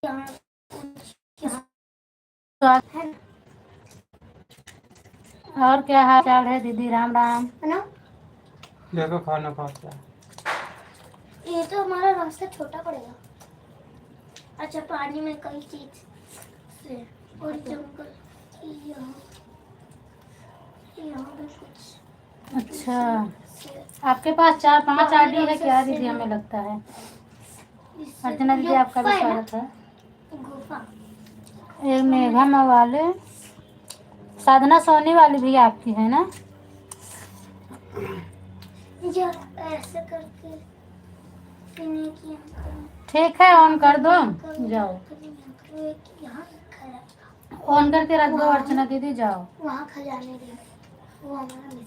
यहाँ है और क्या हाल चाल है दीदी? राम राम। ना। देखो खाना खाता है। ये तो हमारा रास्ता छोटा पड़ेगा। अच्छा, पानी में कई चीज से और जंगल यहाँ यहाँ भी कुछ। अच्छा, से आपके पास 4-5 पहाड़ी आईडी है रास्ते क्या से दीदी? हमें भी- लगता है। इससे अर्चना दीदी, ये आपका भी गुफा है ना? स्वागत है। गुफा। एक मेघा मवाले, साधना सोनी वाली भी आपकी है ना? ये ऐसे करके पीने की यहाँ करें। ठीक है, ऑन कर दो। जाओ, यहाँ रखा है। ऑन करके रख दो अर्चना दीदी, जाओ। वहाँ खजाने दे, वो हमारा मिशन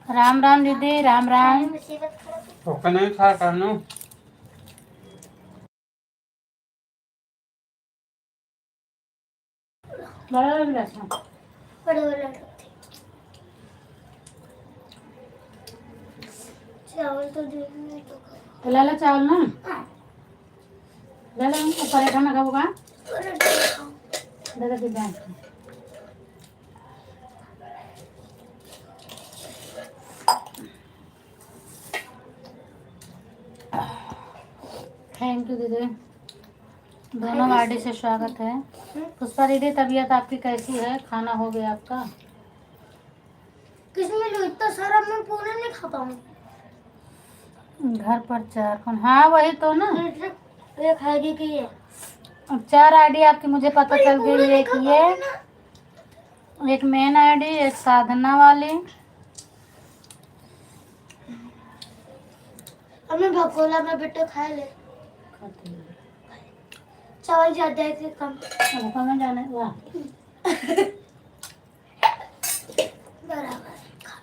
है। राम राम दीदी, राम राम। मुसीबत खड़ा तो नहीं खा करना। बड़ा गिलास में। बड़े बड़े रखते। चावल तो देंगे तो तो ले लो चावल ना, हाँ। ले लो। पराठा में खाओगा? पराठा खाओ। दे दो दीदी। थैंक यू दीदी, दोनों आईडी से स्वागत है। पुष्पा दीदी, तबीयत आपकी कैसी है? खाना हो गया आपका? किसमें लो इतना सारा, मैं पूरा नहीं खा पाऊंगी। घर पर 4 फोन, हाँ वही तो ना। ये खाएगी कि ये 4 आईडी आपकी मुझे पता चल पूरा गई। नहीं एक खा ये, पाऊंगी ना। एक मेन आईडी, एक साधना वाली। हमें भगोला में बेटा खा ले। चावल ज्यादा है कि कम? अब कहाँ जाना है? वाह, बराबर खा।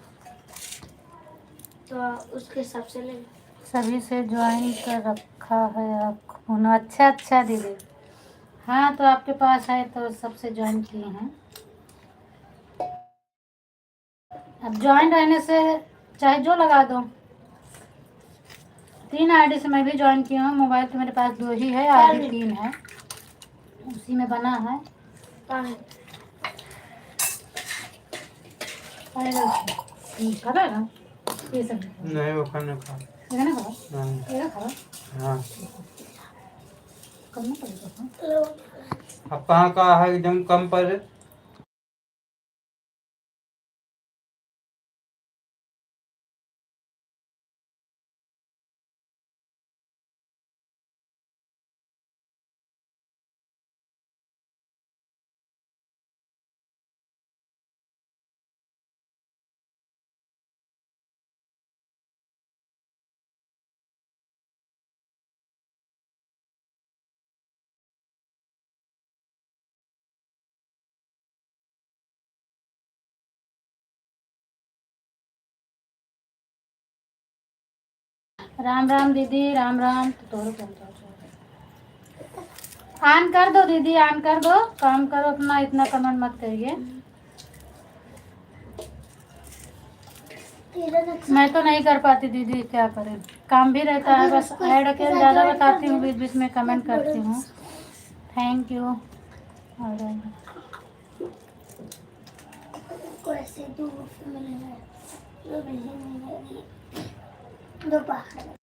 तो उसके हिसाब से ले लो। सभी से ज्वाइन कर रखा है आपको। अच्छा अच्छा दीदी, हाँ तो आपके पास है तो सबसे ज्वाइन किए हैं। अब ज्वाइन रहने से चाहे जो लगा दो। 3 आईडी से मैं भी ज्वाइन किया हूँ। मोबाइल तो मेरे पास 2 ही है, आईडी 3 है, उसी में बना है। खाना ये सब नहीं वो खाना खा। खाना खाओ, हाँ ये खाओ, हाँ। करना पड़ेगा। लो। अब कहाँ का है एकदम कम पर। राम राम दीदी, राम राम। तो ऑन कर दो दीदी, ऑन कर दो। काम करो अपना, इतना कमेंट मत करिए। मैं तो नहीं कर पाती दीदी, क्या करें, काम भी रहता है। बस ऐड के ज़्यादा बताती हूँ, बीच बीच में कमेंट करती हूँ। Thank you. और को ऐसे दूर से मिलेगा, जो नहीं मिलेगी दोपहर।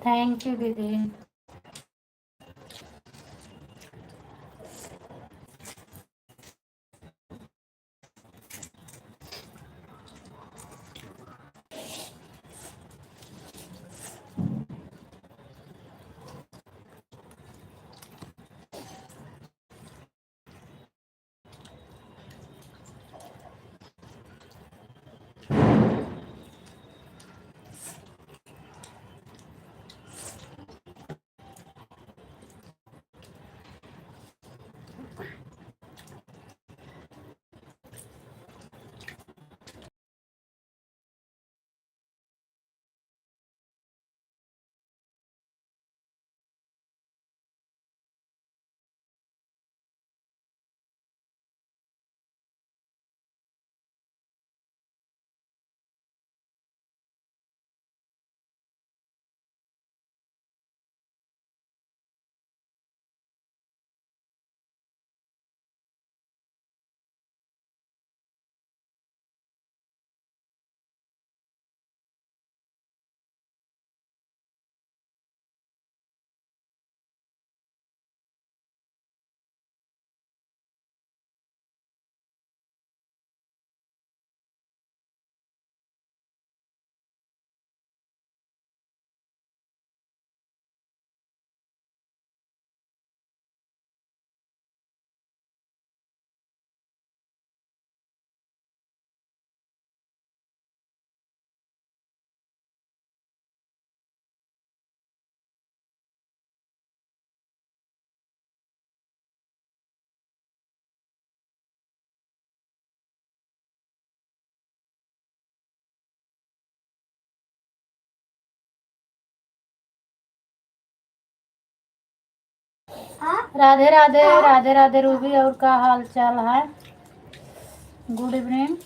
थैंक यू दीदी। राधे राधे, राधे राधे रूबी, और क्या हाल चाल है? Good evening.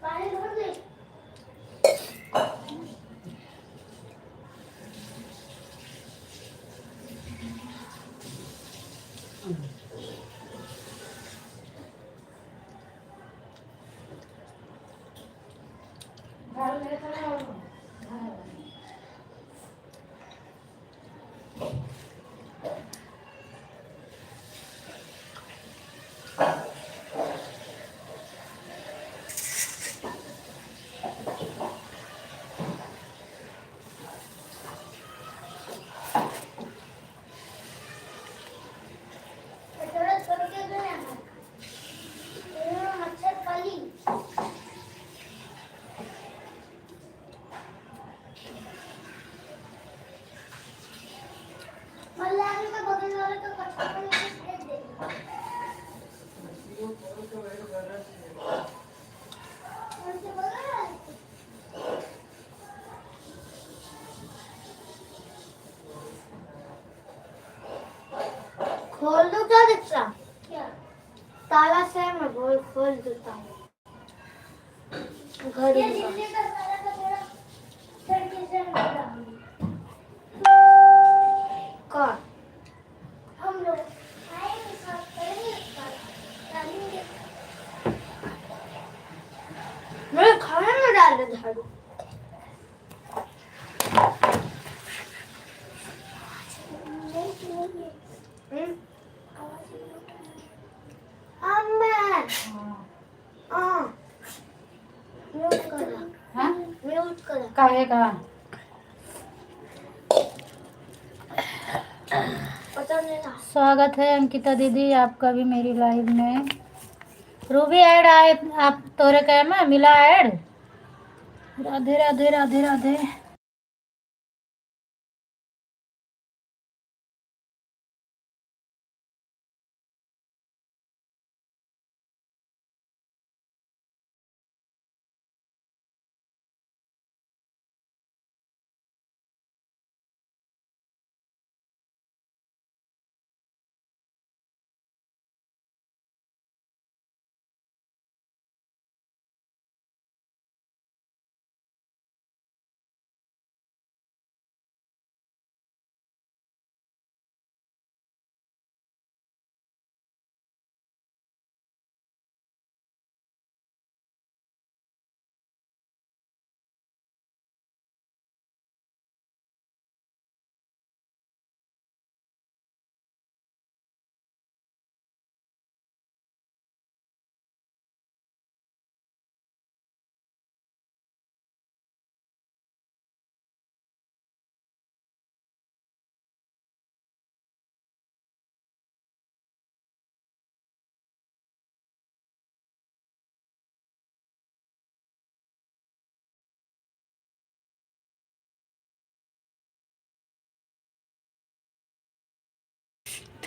पानी भर दे। थोड़ा छोड़ के दे ना। मच्छर खाली। मल्लारी में बगल वाले तो कच्चा पानी फेंक दे। उनसे बोला ना। खोल दो क्या दिखता? क्या? ताला से मैं खोल देता हूँ। घड़ी का सारा कचरा खिड़की से निकाला। कौन? हम लोग आएंगे, साफ करेंगे, डालेंगे। मेरे खाने में डाल दे झाड़ू। म्यूट करा। काहे का? पता नहीं ना। स्वागत है अंकिता दीदी आपका भी मेरी लाइव में। रूबी ऐड आए आप तोरे कहे में मिला ऐड। राधे राधे राधे राधे।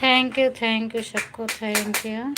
थैंक यू सबको, थैंक यू।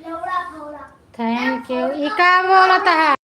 लवड़ा फवड़ा थैंक यू। ये क्या बोलता है?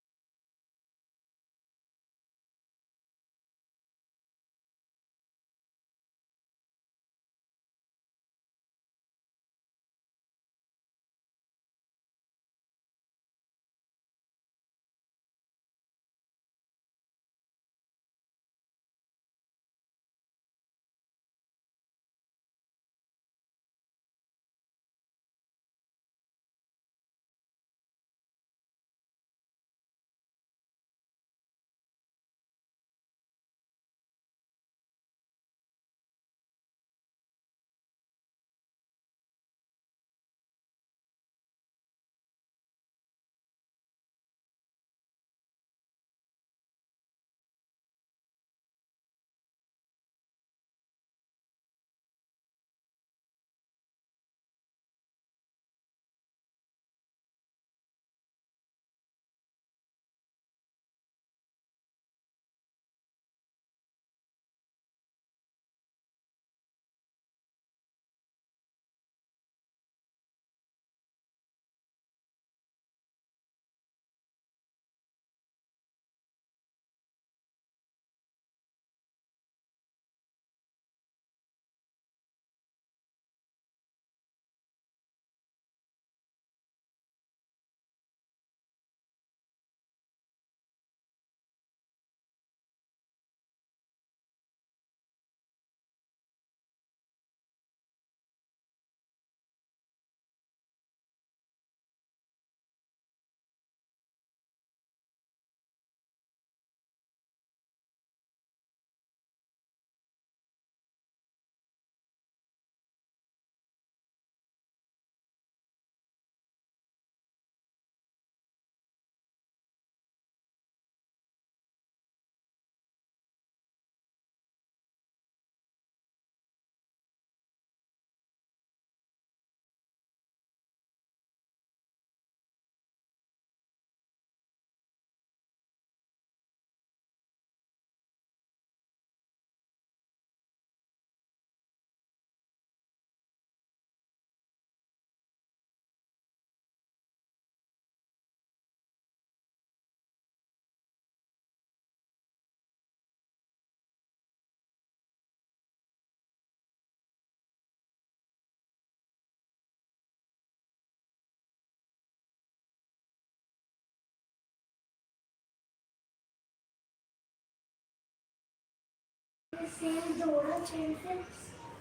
सेम जोड़ा चेन से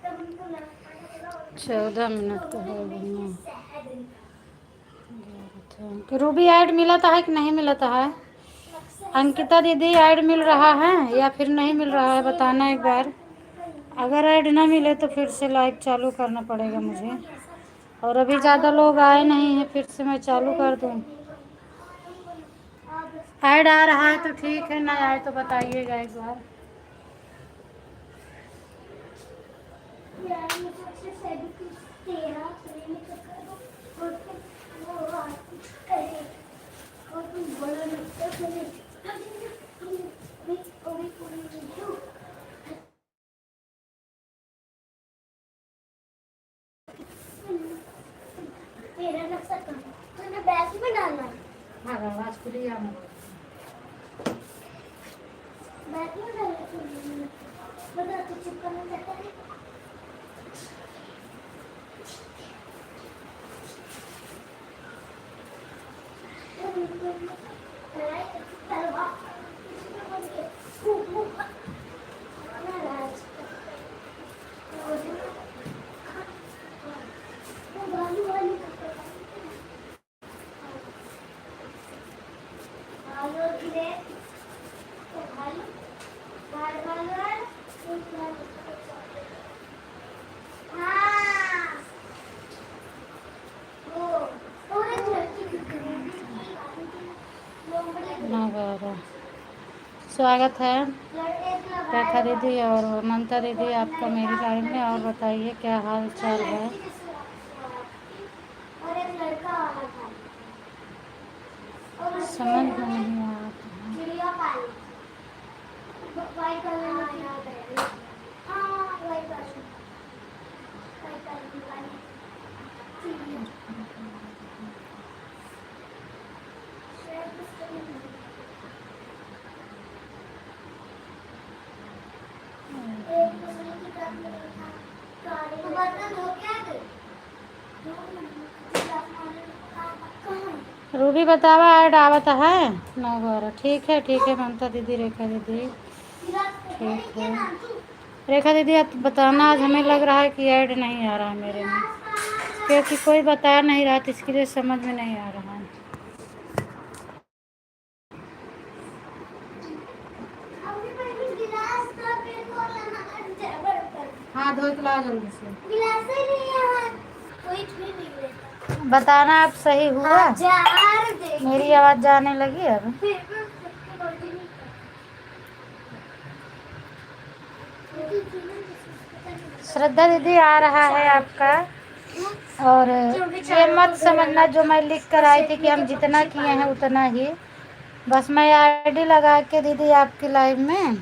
तब उनको लगता है 14 मिनट का हो गया। सहद थैंक यू। रूबी ऐड मिला था है कि नहीं मिला था है? अंकिता दीदी ऐड मिल रहा है या फिर नहीं मिल रहा है, बताना एक बार। अगर ऐड ना मिले तो फिर से लाइव चालू करना पड़ेगा मुझे। और अभी ज़्यादा लोग आए नहीं हैं, फिर से मैं चालू कर दूँ। ऐड आ रहा है तो ठीक है, ना आए तो बताइएगा एक बार। यार मुझे अच्छे से तेरा प्रेम करो और तुम वो कुछ करे और तुम बड़ा लगता करे अभी पूरी वीडियो तेरा नक्शा कर तुमने बैग में डालना है। हाँ आवाज़ खुली है। बैग में डालना तुमने बता तो चिपकाना चाहता है। स्वागत है रेखा दीदी और ममता दीदी आपका मेरी लाइन में। और बताइए क्या हाल चाल है? और एक लड़का आ रहा था और समझ में नहीं आ रहा। चिड़िया पाली वाइट कलर में याद है। हाँ वाइट कलर वाली रूबी बतावा ऐड आवत है 9/12। ठीक है ममता दीदी, रेखा दीदी, ठीक है। रेखा दीदी आप बताना, आज हमें लग रहा है कि ऐड नहीं आ रहा है मेरे में, क्योंकि कोई बता नहीं रहा था, इसके लिए समझ में नहीं आ रहा है। हाँ धो के लाओ जल्दी से। बताना आप सही हुआ। मेरी आवाज जाने लगी अब। श्रद्धा दीदी आ रहा है आपका। और ये मत समझना जो मैं लिख कर आई थी कि हम जितना किए हैं उतना ही, बस मैं आईडी लगा के दीदी आपकी लाइव में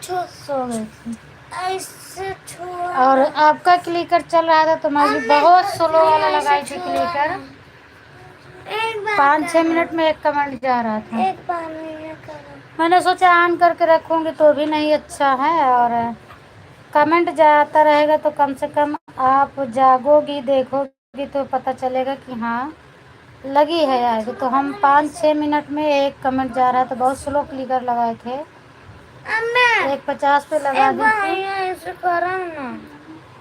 सो गई थी और आपका क्लिकर चल रहा था तो मैं भी बहुत स्लो वाला लगाई थी क्लिकर। 5-6 मिनट में एक कमेंट जा रहा था। मैंने सोचा ऑन करके रखूंगी तो भी नहीं अच्छा है, और कमेंट जाता रहेगा तो कम से कम आप जागोगी देखोगी तो पता चलेगा कि हाँ लगी है आएगी। तो हम 5-6 मिनट में एक कमेंट जा रहा था, बहुत स्लो क्लिकर लगाए थे। 150 पे लगा देते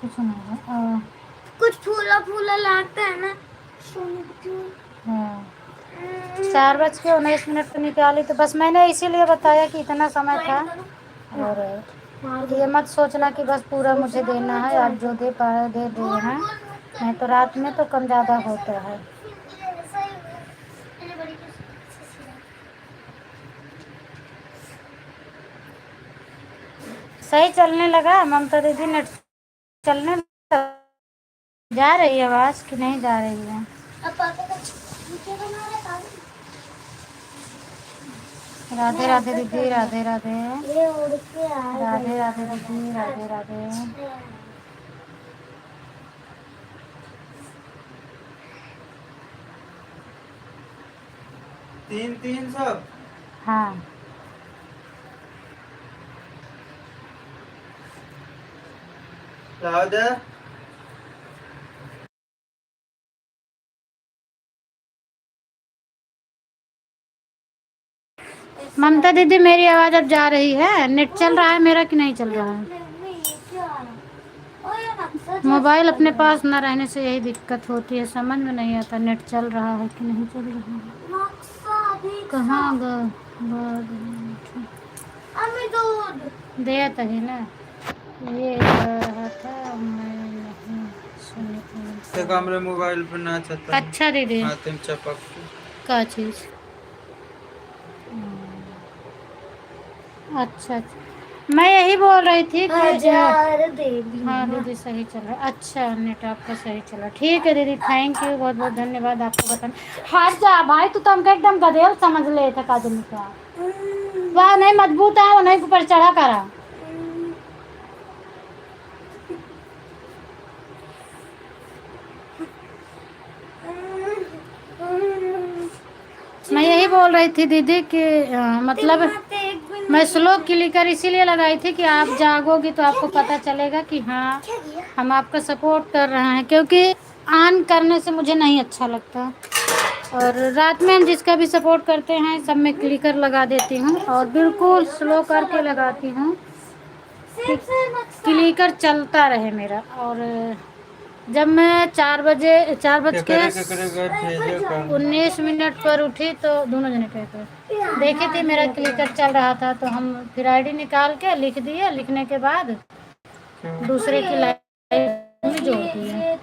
कुछ नहीं, कुछ फूला फूला लगता है ना। हाँ 4:19 पे निकाली, तो बस मैंने इसीलिए बताया कि इतना समय था। और ये मत सोचना कि बस पूरा मुझे देना है, आप जो दे पाए दे देना, नहीं तो रात में तो कम ज़्यादा होता है। सही चलने लगा ममता दीदी, नेट चलने लगा। जा रही है आवाज़ कि नहीं जा रही है? राधे राधे दीदी, राधे राधे, राधे राधे दीदी, राधे राधे। 3 सब। हाँ राधे ममता दीदी मेरी आवाज़ अब जा रही है? नेट चल रहा है मेरा कि नहीं चल रहा है? मोबाइल अपने पास ना रहने से यही दिक्कत होती है, समझ में नहीं आता नेट चल रहा है कि नहीं चल रहा है। कहाँ दे तही ना ये रहा था, मैं नहीं सुनी थी। कमरे मोबाइल पर ना चलता। अच्छा दीदी तुम चपक का चीज़। अच्छा मैं यही बोल रही थी कि हाँ दीदी सही चल रहा। अच्छा नेट आपका सही चला, ठीक है दीदी, थैंक यू, बहुत बहुत धन्यवाद आपको बताने। हट जा भाई, तू तो हमको एकदम गधेल समझ ले था काजल का। वह नहीं मजबूत है, वो नहीं ऊपर चढ़ा करा। मैं यही बोल रही थी दीदी कि मतलब मैं स्लो क्लिकर इसीलिए लगाई थी कि आप जागोगी तो आपको पता चलेगा कि हाँ हम आपका सपोर्ट कर रहे हैं, क्योंकि ऑन करने से मुझे नहीं अच्छा लगता। और रात में हम जिसका भी सपोर्ट करते हैं सब में क्लिकर लगा देती हूँ और बिल्कुल स्लो करके लगाती हूँ, क्लिकर चलता रहे मेरा। और जब मैं 4:19 पर उठी तो दोनों जने कहते देखी थी मेरा क्लिकर चल रहा था, तो हम फिर आईडी निकाल के लिख दिए, लिखने के बाद दूसरे की लाइव में जोड़ दिए।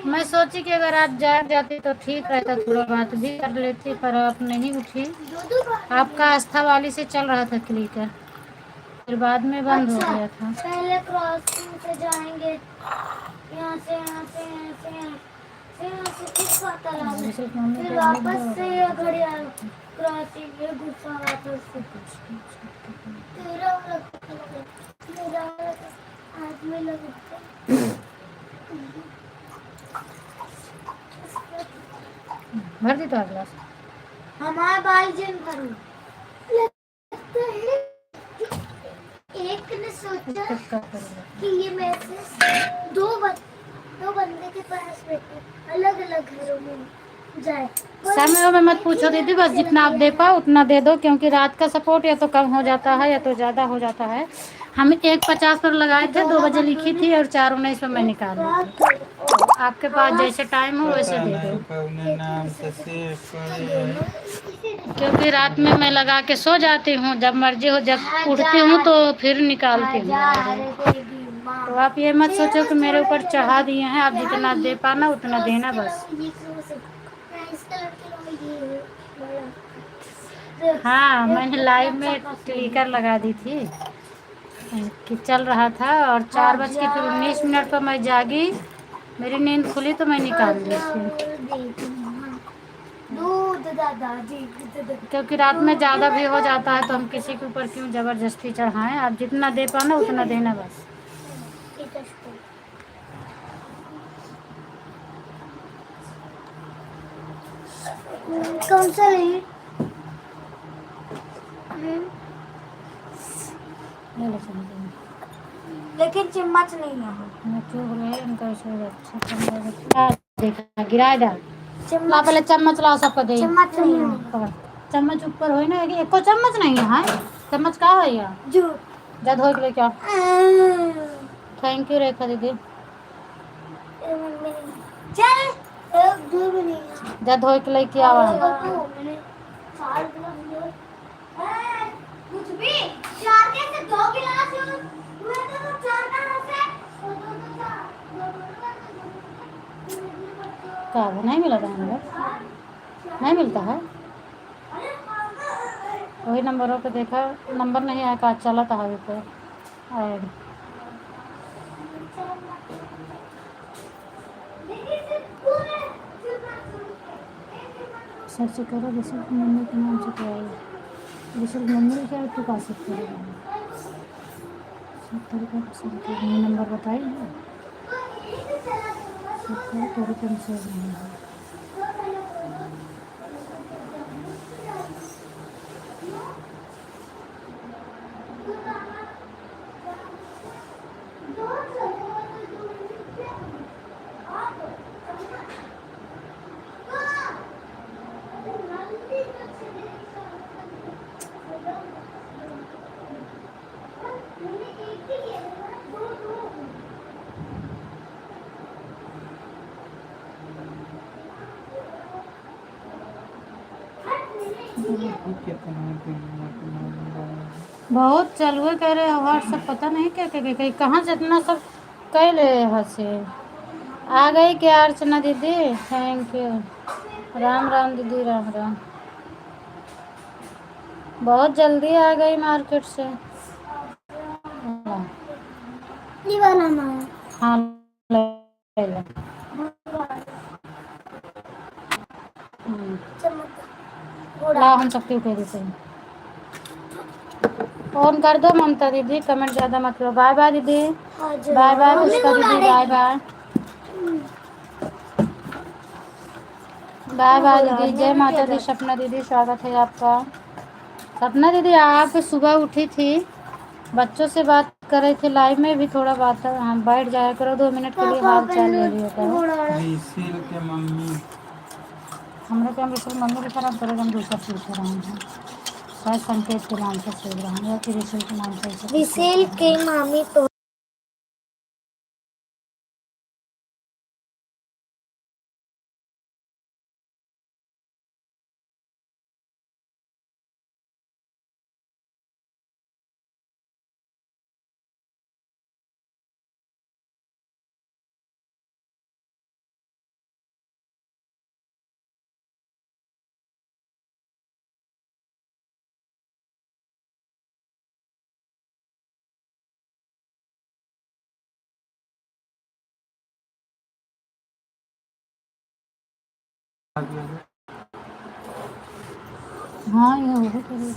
मैं सोची कि अगर आप जाग जाती तो ठीक रहता, थोड़ा बात भी कर लेती, पर आप नहीं उठी। आपका आस्था वाली से चल रहा था क्लिकर, फिर बाद में बंद हो गया था। पहले क्रॉसिंग से जाएंगे, यहाँ से यहाँ से यहाँ से यहाँ से किस बात फिर वापस से घड़ियाल क्रॉसिंग में गुस्सा वापस से तेरा आदमी लगता भर दी तो अगला हमारे बाल जिम करूँ। एक ने सोचा कि ये मैसेज दो बंदे के पास में अलग अलग घरों में जाए। समय में मत पूछो दीदी, बस जितना आप दे पाओ उतना दे दो, क्योंकि रात का सपोर्ट या तो कम हो जाता है या तो ज़्यादा हो जाता है। हम 1:50 पर लगाए थे, 2 बजे लिखी थी और 4:19 पर मैं निकाल ली थी। तो आपके पास जैसे टाइम हो वैसे पता दे नहीं दो, कौन नाम से सेव करे है। क्योंकि रात में मैं लगा के सो जाती हूँ, जब मर्जी हो जब उठती हूँ तो फिर निकालती हूँ। तो आप ये मत सोचो कि मेरे ऊपर चढ़ा दिए हैं, आप जितना दे पाना उतना देना बस। हाँ, मैंने लाइव में क्लिकर लगा दी थी कि चल रहा था, और 4:19 पर मैं जागी, मेरी नींद खुली तो मैं निकाल दी थी, दूध दादाजी दूध। क्योंकि रात में ज़्यादा भी हो जाता है तो हम किसी के ऊपर क्यों ज़बरदस्ती चढ़ाएं। आप जितना दे पाना उतना देना बस। कौन सा नहीं? ले लो चलो। लेकिन चम्मच नहीं है। मैं क्यों बोले इनका ऐसे अच्छा चम्मच देखा गिरा डाल। ला पहले चम्मच लाओ, सबको दे। चम्मच नहीं है। पकड़। चम्मच ऊपर होई ना, एको चम्मच नहीं है। हाँ? चम्मच का है या जो जद हो के क्या। थैंक यू रेखा दीदी। चल एक दो भी नहीं है। जद हो के क्या आवा। मैंने 4 गिलास लिए। कुछ भी 4 कैसे 2 गिलास हुए तो 4 कहां से? का नहीं मिला था नंबर, नहीं मिलता है। वही नंबरों पे देखा, नंबर नहीं आया का चला था अभी पे ऐड। सर्च करो रिसल्ट मम्मी के नाम से क्या है, रिसल्ट मम्मी क्या है, तू का सकते हो 70 का नंबर बताइए। 70 कम से नहीं है। बहुत चलवे कह रहे हो व्हाट्सअप, पता नहीं क्या क्या कहीं कहाँ से इतना सब कह ले हंसे। आ गई क्या अर्चना दीदी, थैंक यू। राम राम दीदी, राम राम। बहुत जल्दी आ गई मार्केट से। ये वाला ना। हाँ ले लो। ला हम सबके कह देते हैं। फोन कर दो ममता दीदी, कमेंट ज़्यादा मत करो। बाय बाय दीदी, बाय बाय पुष्पा दीदी, बाय बाय बाय बाय दीदी। जय माता दी। सपना दीदी स्वागत है आपका। सपना दीदी आप सुबह उठी थी, बच्चों से बात कर रही थी, लाइव में भी थोड़ा बात हम बैठ जाया करो, 2 मिनट के लिए हाल चाल ले लिया करो। रिसिल के मम्मी हमने क्या रिसल मम्मी की तरफ करेगा, हम दूसरा पूछ रहे हैं, शायद संकेत के नाम से सोच रहा हूँ या फिर रिसल के नाम से। रिसेल के मामी तो हाँ ये होगा करिए,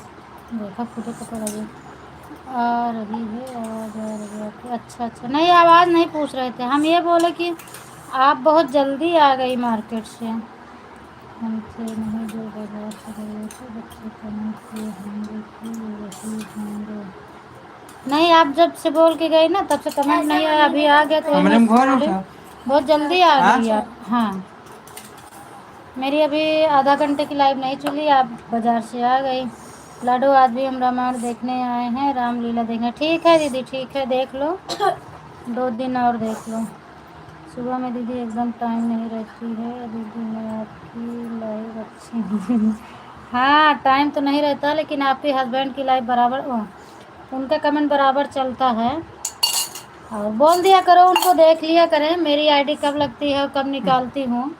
देखा खुद पता लगे। आ रही है आवाज़, आ रही है आपकी। अच्छा अच्छा, नहीं आवाज़ नहीं पूछ रहे थे हम, ये बोले कि आप बहुत जल्दी आ गई मार्केट से। हमसे नहीं जो बाजार से गए थे, बच्चे कमेंट किए होंगे कि वही होंगे। नहीं, आप जब से बोल के गई ना तब से कमेंट नहीं आया, अभी आ गया तो हमरे में घर बोले उठा बहुत जल्दी आ हाँ? गई आप। हाँ, मेरी अभी आधा घंटे की लाइव नहीं चली, आप बाजार से आ गई। लाडो, आज भी हम रामायण देखने आए हैं, रामलीला देखने। ठीक है दीदी, ठीक है, देख लो, 2 दिन और देख लो। सुबह में दीदी एकदम टाइम नहीं रहती है दीदी, मैं आपकी लाइव अच्छी नहीं। हाँ, टाइम तो नहीं रहता, लेकिन आपके हस्बैंड की लाइव बराबर उनका कमेंट बराबर चलता है। और बोल दिया करो उनको, देख लिया करें मेरी आईडी कब लगती है और कब निकालती हूँ।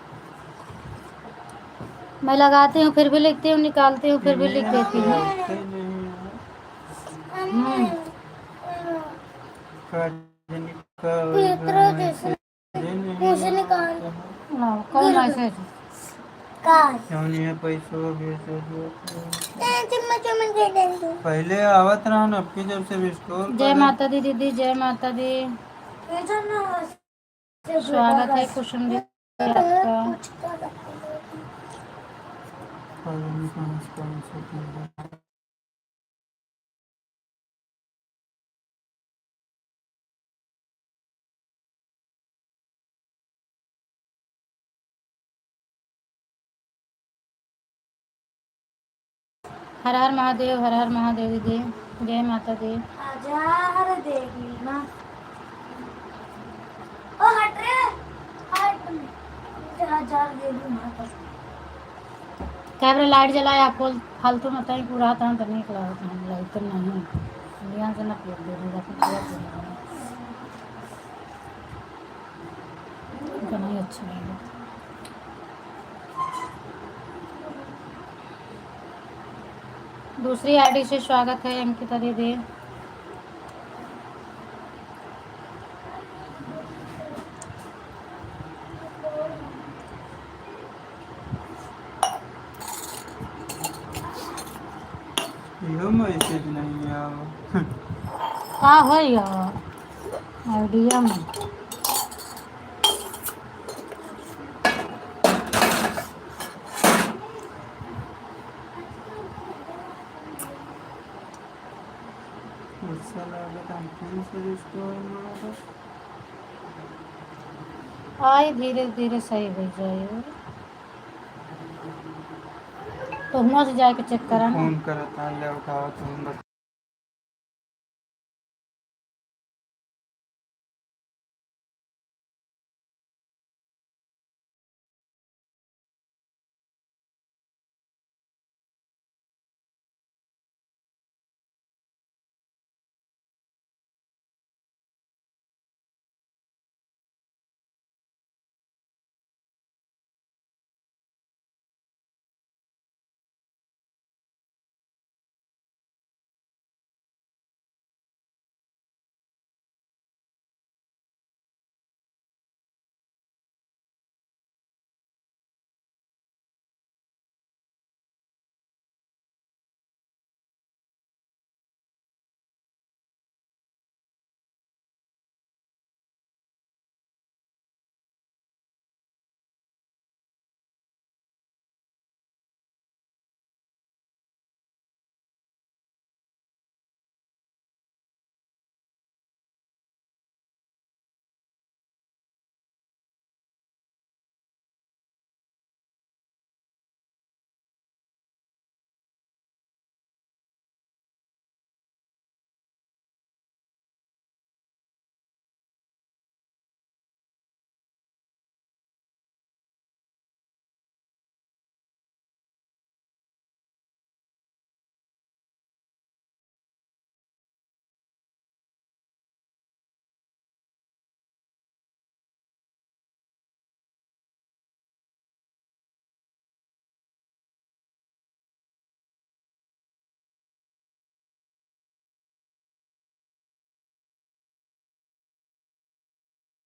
मैं लगाती हूँ फिर भी लिखती हूँ, निकालती हूँ फिर भी लिख ये देती हूँ। करते नहीं है। काजनी का पितरो एकदम जैसे ऐसे नहीं मुझे निकाल होता है। हाँ, कौन मैसेज? काल क्यों नहीं है पैसों भेजो जो। चम्मच दे देंगे। पहले आवत रहा ना, अब की जब से रिस्टोर जय करे। माता दी दीदी, जय माता दी। भेजो ना स्वागत है कुसुम दीदी आपका। काजनी कौन सा चीज़ है? हर हर महादेव, हर हर महादेव दीदी, जय माता दी। हजार देगी ना। ओ हट रे, हट। मुझे हजार दे दूँ ना तो। कैमरा लाइट जलाया, आपको फालतू मत ही पूरा था तो नहीं करा होता हम लाइट तो नहीं यहाँ से ना प्लेट दे देगा फिर पूरा नहीं अच्छा लगेगा। दूसरी आईडी से स्वागत है अंकिता दीदी। यो मैसेज नहीं आवा। का है यार आइडिया में। गुस्सा लागत हम फिर से रिस्टोर मारो। आई धीरे धीरे सही हो जाए, तो हुआ से जाके चेक करा ना। फोन करता ले उठाओ तुम बस।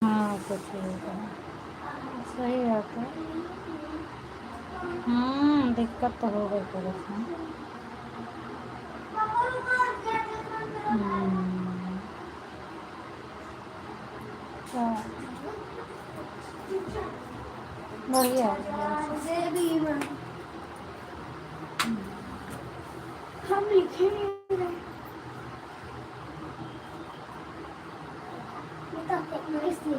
हाँ कुछ होगा, सही बात है। दिक्कत तो हो गई पर इसमें। हम्म, अच्छा, बढ़िया है। दे दी मैं। हम लिखे नहीं रहे। ये तो एक मिनट से।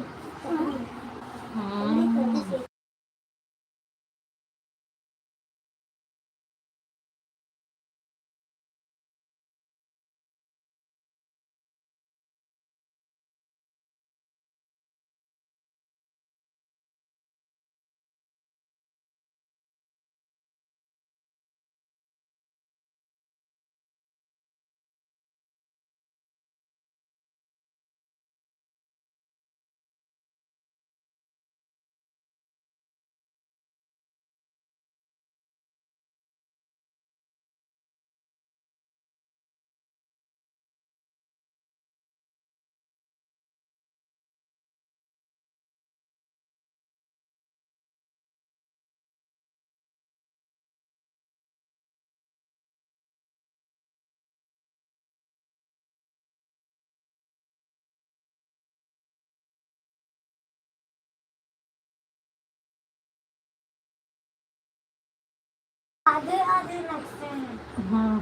भी नक्शे हैं। हाँ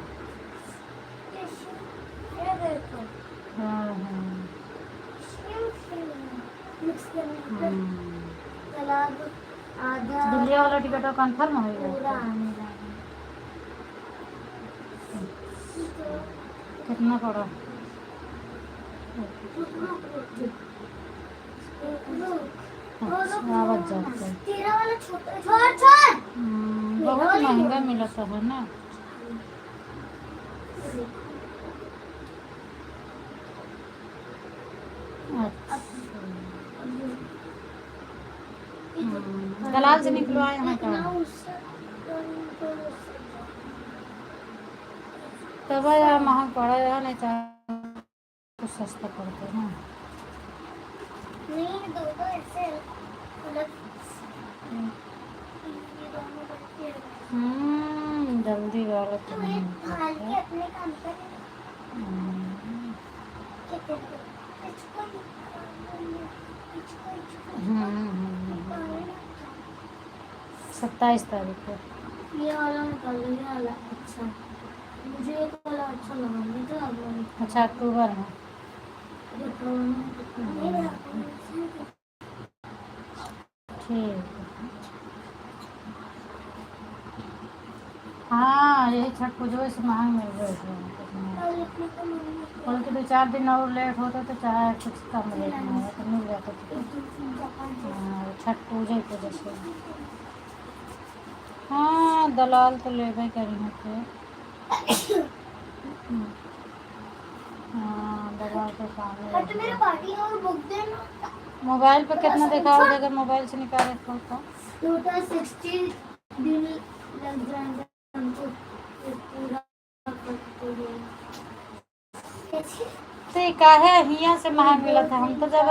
ये देखो हाँ हाँ मिक्स करने पे तालाब आधा दिल्ली वाला टिकट कंफर्म हो पूरा गया? आने लगा। कितना पड़ा? अच्छा आवाज जाता है। तेरा वाला छोटा छोड़ छोड़ बहुत महंगा मिला था है ना। अच्छा दलाल से निकलवाए हैं का? तब यार महंगा पड़ा यार, नहीं तो कुछ सस्ता पड़ता है ना। नहीं दो दो ऐसे अलग ये दोनों बच्चे जल्दी वाला तो तो नहीं एक हाल के पड़ता। अपने काम पर क्या कहते हैं इसको इसको 27 तारीख को। ये वाला निकाल लो, ये वाला अच्छा मुझे ये वाला अच्छा लगा नहीं तो अब वाला अच्छा अक्टूबर में। देखो ठीक है। हाँ यही छठ पूजा से महंग मिल गए। बल्कि 2-4 दिन और लेट होते तो चाहे कुछ कम रेट में हो तो मिल जाता तो। हाँ छठ पूजा की वजह से। हाँ दलाल तो लेबे करी होते। हाँ दलाल तो बट मेरे काम पार्टी और बुक देना मोबाइल पे कितना दिखा हो अगर मोबाइल से निकाले तो टोटल 60 दिन लग जाएंगे हमको ये पूरा कैसे तो काहे हियाँ से महंग मिला था। हम तो जब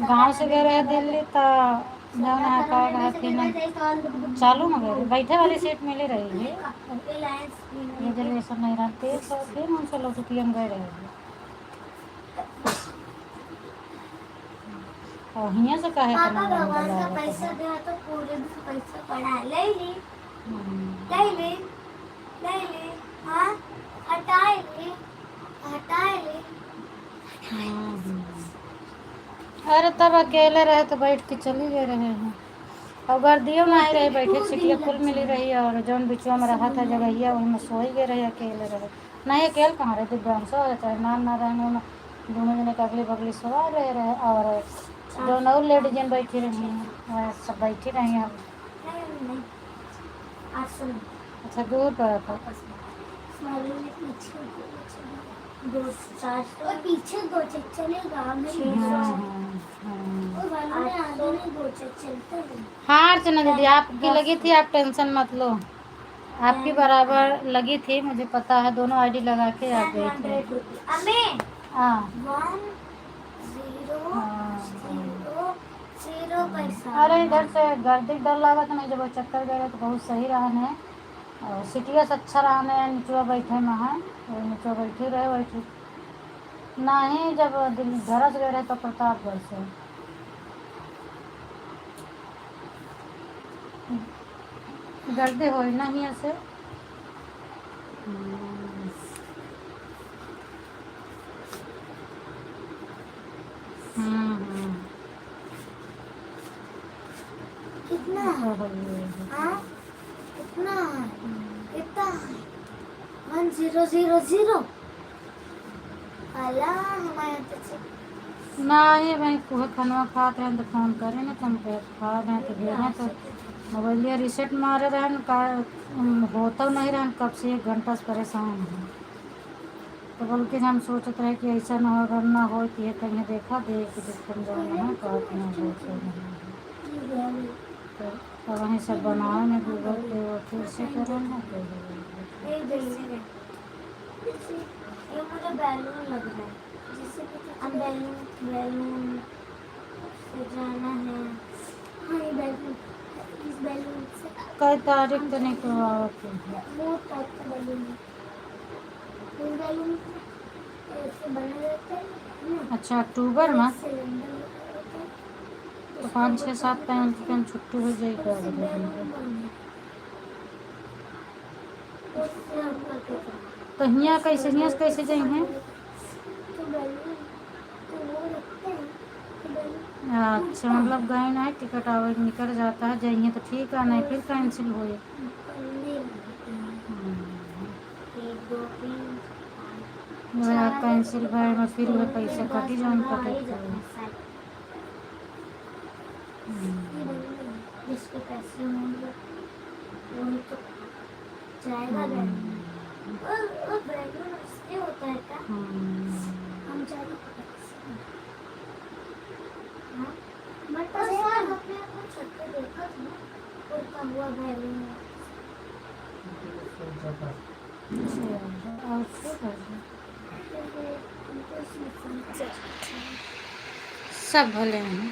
गांव से गए रहे दिल्ली तो जब यहाँ का थी ना चालू में गए बैठे वाली सीट मिली रही है। रिजर्वेशन नहीं रहा 1300 फिर उनसे लोग हम गए रहे और हियाँ से काहे पापा इतना महंगा भगवान का लगा पैसा था। दिया तो पूरे भी पैसा पड़ा ले ली हाँ हटाए ले अरे तब अकेले रहे तो बैठ के चली गए रहे हैं और गर्दियों में आई रही बैठे सीटियाँ फुल मिली रही और जौन बिचवा में रहा था जगहिया वही में सो ही गए रहे अकेले रहे। नहीं अकेले कहाँ रहे दिव्यांश हो चाहे ना रहने में दोनों जने के अगली बगली सवा रहे और दोनों और लेडीज जन बैठी रही हैं वह सब बैठी रही हैं। अच्छा दूर पड़ा था। पीछे दो चलेगा हाँ अर्चना दीदी आपकी लगी थी आप टेंशन मत लो आपकी बराबर लगी थी मुझे पता है दोनों आईडी लगा के आप गई थी। हाँ अरे इधर से गर्दी डर लगा था नहीं जब वो चक्कर गए तो बहुत सही रहा है और सिटिया से अच्छा रहा है नीचवा बैठे में है नीचवा बैठे रहे बैठे नहीं जब दिल्ली धरस गए रहे तो प्रतापगढ़ से गर्दी हो ना ही से कितना कितना कितना 1000 अल्लाह हमारे ना ये भाई कुछ खाना खाते हैं तो फोन करें ना तुम पे खा रहे हैं तो भेजें तो मोबाइलिया रिसेट मारे रहे का होता नहीं रहे कब से 1 घंटा से परेशान है तो बल्कि हम सोचते रहे कि ऐसा ना हो अगर ना हो तो ये कहीं देखा दे कि दुकान जाना है कहते हैं तो वहीं सब बनाओ ना गूगल पे और फिर से करें ना तो ये मुझे बैलून लग रहा है अब बैलून से जाना है हाँ ये बैलून इस बैलून से कई तारीख तो नहीं करवाते बहुत टाइप का बैलून है इस बैलून ऐसे बने रहते हैं अच्छा अक्टूबर में सिलेंडर तो 5-6-7 टाइम छुट्टी हो जाएगी। उससे हम करके तो यहाँ कैसे जाएंगे? तो बैलून तो वो रखते हैं तो बैलून अच्छा, मतलब गए ना टिकट आवे निकल जाता है, जाइए तो ठीक है, नहीं फिर कैंसिल हुए। करने लगते हैं। 1 2 3 कैंसिल भए में फिर वह पैसा कटी जान कटे। जिसके पैसे होंगे वही तो जाएगा बैलून। और बैलून उससे होता है क्या? हम जाएगा बट यार अपने को छत पे देखा था ना उड़ता हुआ बैलून। और सब भले हैं।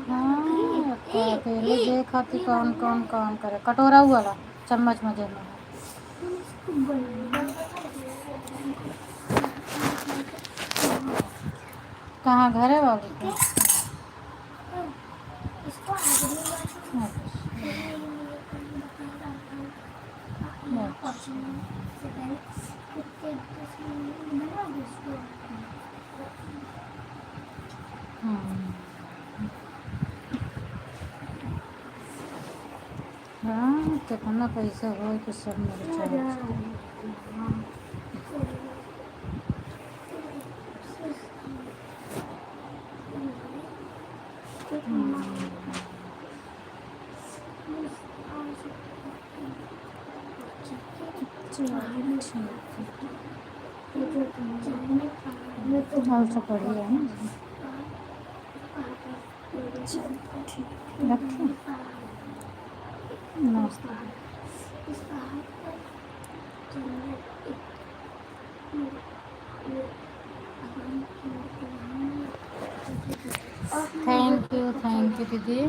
हाँ, अकेले देखा थी कौन कौन काम करे। कटोरा वाला चम्मच मजे में कहाँ घरे वाले के? इसको हाँ, कितना पैसा हो कि सब मेरे चार्ज। और सब बढ़िया है ना? रखें नाश्ता। थैंक यू दीदी,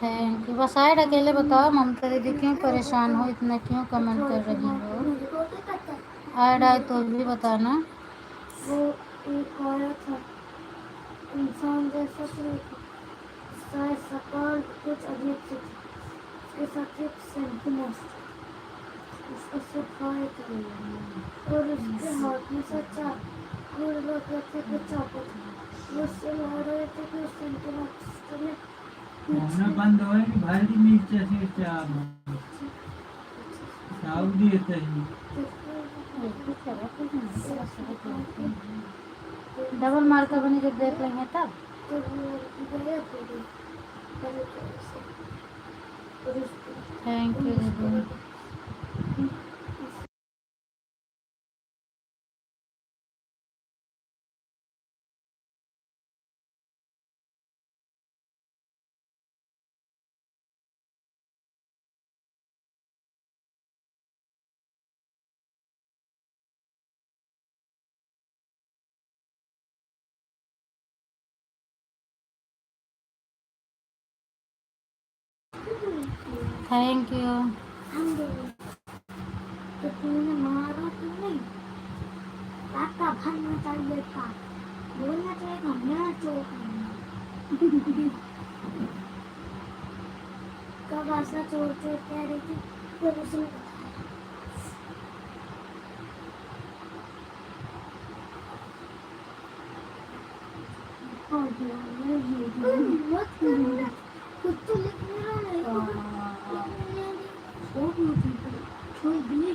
थैंक यू। बस आए अकेले बताओ ममता दीदी क्यों परेशान हो, इतना क्यों कमेंट कर रही हो? ऐड आए तो भी बताना। वो एक औरत था, इंसान जैसा तो शायद शकल कुछ अजीब सी थी। उसके साथ एक सेंटिनेस उसको सिखाए थे और उसके हाथ में सच्चा और लोग रखे थे चाकू था। वो उससे लड़ रहे थे कि उस सेंटिनेस ने हमने बंद होए कि भारी मिर्च से चाब साउदी है ही डबल मार्कर बनी जब देख लेंगे तब। तो वो गया पूरी थैंक यू दीदी। Thank you. तो तुमने मारा तो नहीं, आपका भरना चाहिए था, बोलना चाहिए मैं चोट कब ऐसा चोट चोट कह रही थी फिर उसने मत करो खुद तो लिखने रहा छोड़ दिए।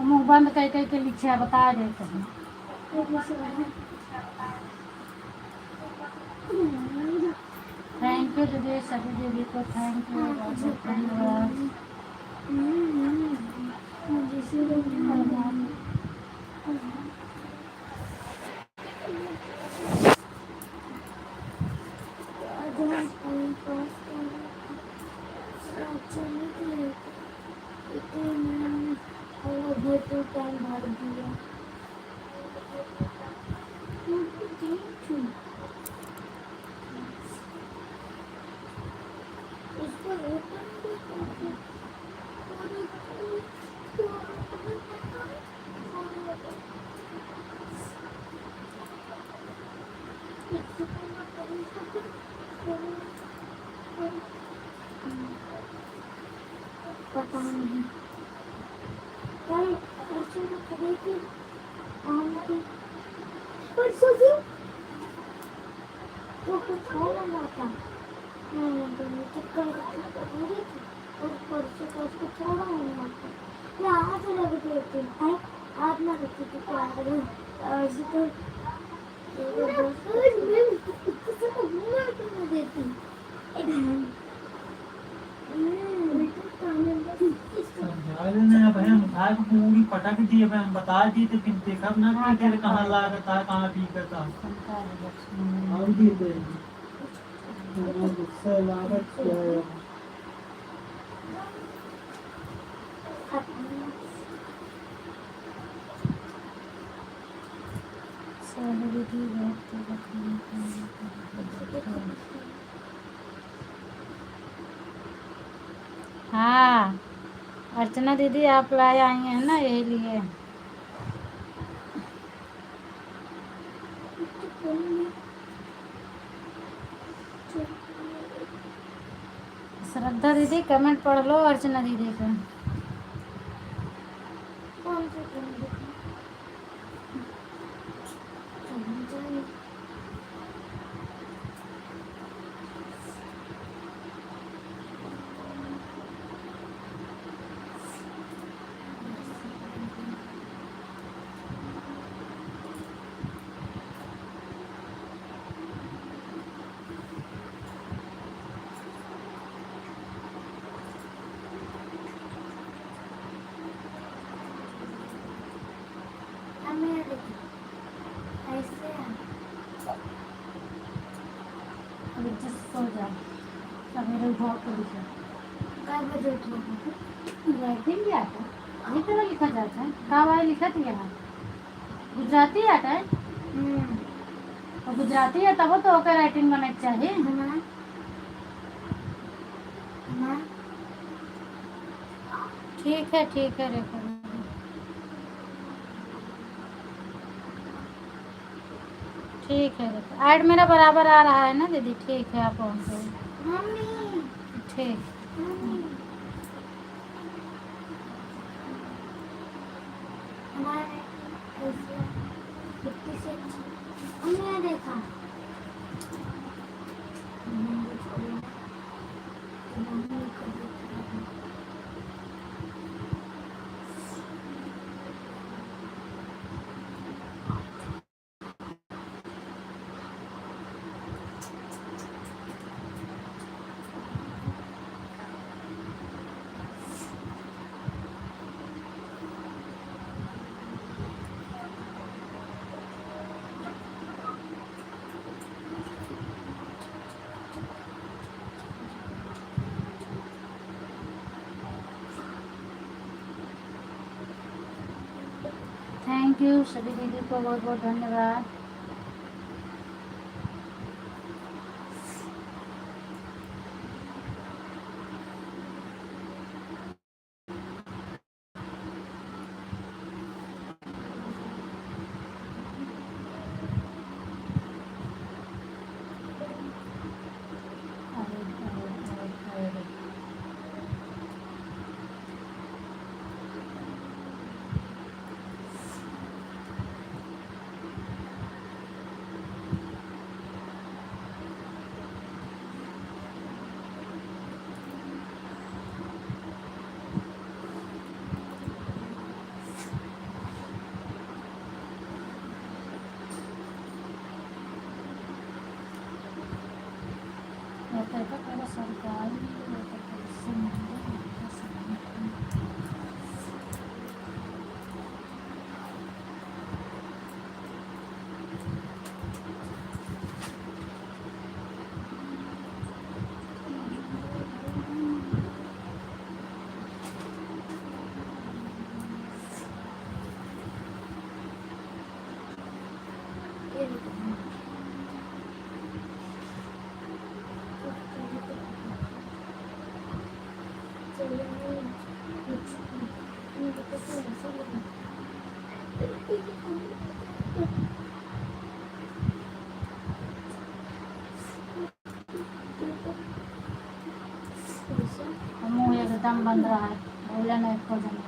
मुँह बंद कर के लिखा बता देते हैं। थैंक यू दीदी, सभी दीदी को थैंक यू, बहुत धन्यवाद। टाइम भर दिया पता नहीं कल परसों को खड़ी थी आम की परसों से तो कुछ हो लगा था मैंने तो चक्कर हो रही थी और परसों को उसको थोड़ा होना था मैं आज लग गई थी है आज ना रखी थी क्या आज तो मैं किसी को घूमना करने देती समझा भाई हम खाए को पूरी पटक दिए भाई हम बता दिए थे फिर देखा ना कि तेरे कहाँ लागत है कहाँ ठीक है था और दिए थे गुस्सा लागत क्या है हाँ अर्चना दीदी आप लाए आई हैं ना यही लिए श्रद्धा दीदी कमेंट पढ़ लो अर्चना दीदी का कौन सा कमेंट सो जाओ सवेरे उठो कर काय बजे उठोगे राइटिंग भी आता है ये तरह लिखा जाता है कहाँ वाला लिखा था यहाँ गुजराती आता है और गुजराती है तब तो ओकर राइटिंग बने के चाहिए ठीक है रेखा ठीक है रेखा ऐड मेरा बराबर आ रहा है ना दीदी ठीक है आप ऑन करो मम्मी ठीक मम्मी हमारे ऐसे कितनी से हमने देखा थैंक यू सभी दीदी को बहुत बहुत धन्यवाद दम बंद रहा है, बोला नहीं खोजना।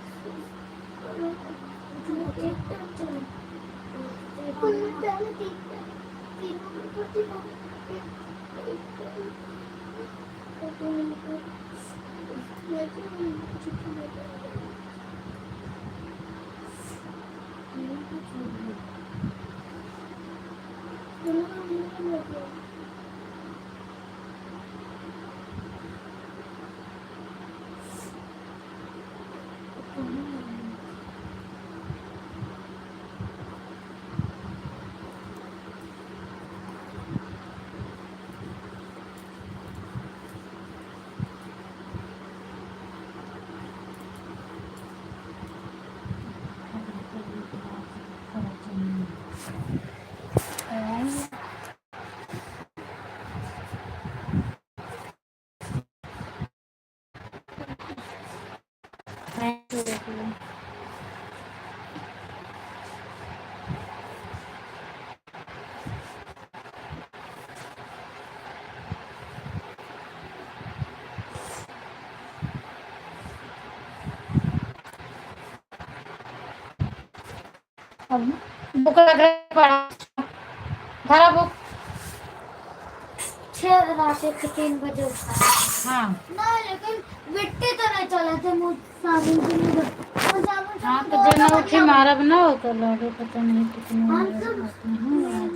अब बुक लग रहा है पढ़ा, धारा बुक। 6 रात के 3 बजे उठा हाँ ना, लेकिन बिट्टी तो नहीं चले थे मुझ साबुन से नहीं हाँ, तो जब मैं उठी मारब ना हो तो लगे पता नहीं कितने हम सब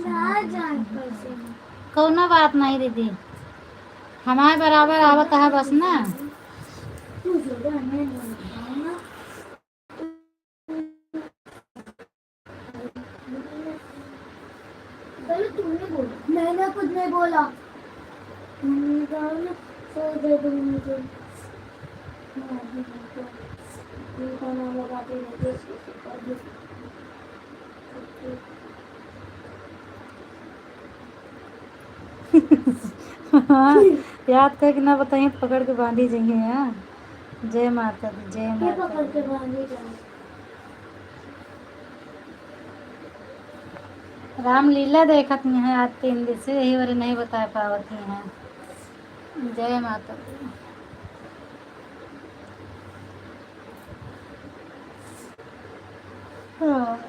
आ जाए कैसे कौनो बात नहीं दीदी, हमारे बराबर आवत है बस ना। तू जो मैं ना पहले तुमने बोला, मैंने कुछ नहीं बोला। तुमने कहा ना सो दे दो मुझे, उनका नाम लगा दे मुझे। हाँ, याद करके ना बताइए तो पकड़ के बांधी जाइए। हाँ, जय माता दी, जय क्या माता पकड़ के दी। बांधी जाए? रामलीला देखत नहीं है आज 3 दिन से, यही बारे नहीं बता पावत हैं। जय माता दी। हाँ।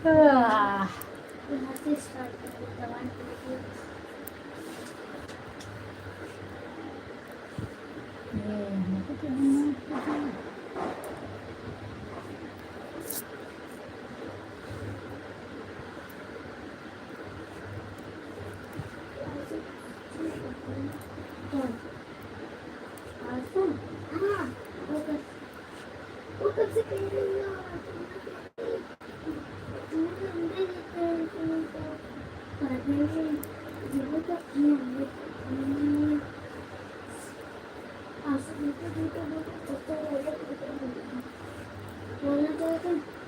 हाँ।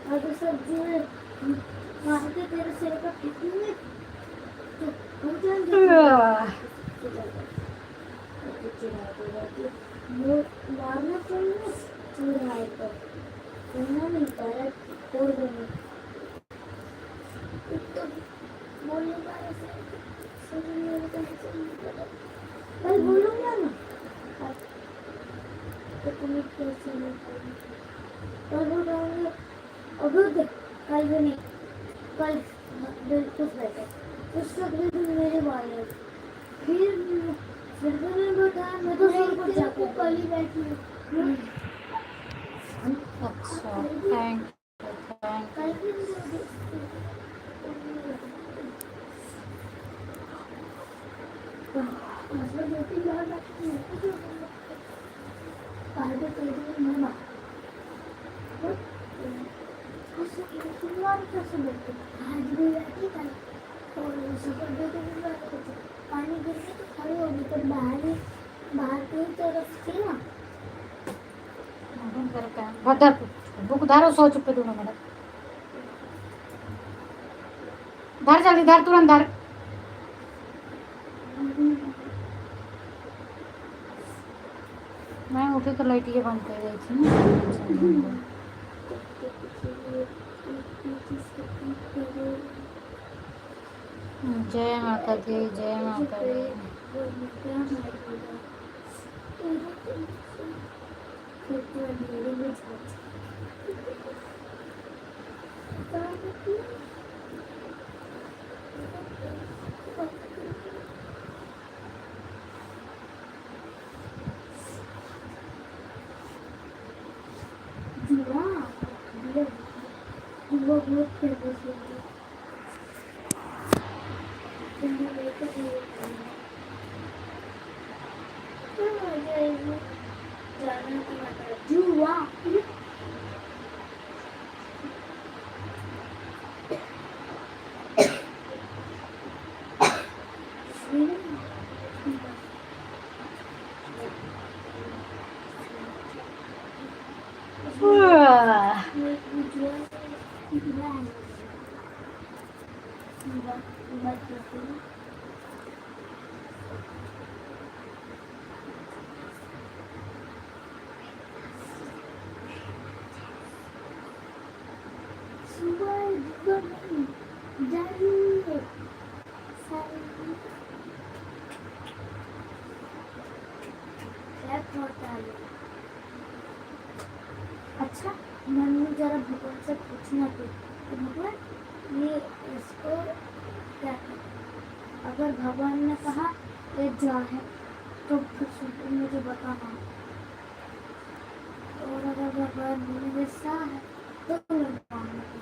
अगर सब्जी में मार के तेरे सिर पर टिकूंगे तो हो जाएंगे। वो मारना चाहिए चूड़ाए पर सुनना नहीं पड़ा छोड़ देंगे तो बोलने का ऐसे सुनने का कल बोलूँगा ना तो तुम्हें कैसे नहीं कल बोलूँगा। अगर देख कल भी नहीं, कल बिल्कुल बैठे उस वक्त भी मेरे बाल है, फिर भी नहीं बताया। मैं तो सर पर जाकर कल ही बैठी हूँ। अच्छा, थैंक कल भी नहीं मतलब बेटी याद रखती है पहले तो मैं तुम्हारे कैसे बैठे आज भी बैठी था और सफर बेटे भी बैठे थे पानी गिर के तो खड़े हो गए पर बाहर की तरफ थी ना भदर बुक धारो सो चुके दोनों मेरा धर जल्दी धर तुरंत धर मैं उठे तो लाइट ये बंद कर रही थी ना जय माता दी जय माता दी बहुत फेमस है जुआ अच्छा मम्मी जरा भगवान से पूछना तो भगवान ये इसको क्या कहते अगर भगवान ने कहा ये जा है तो फिर तुम मुझे बताना और अगर भगवान ने वैसा है तो मैं बताऊंगा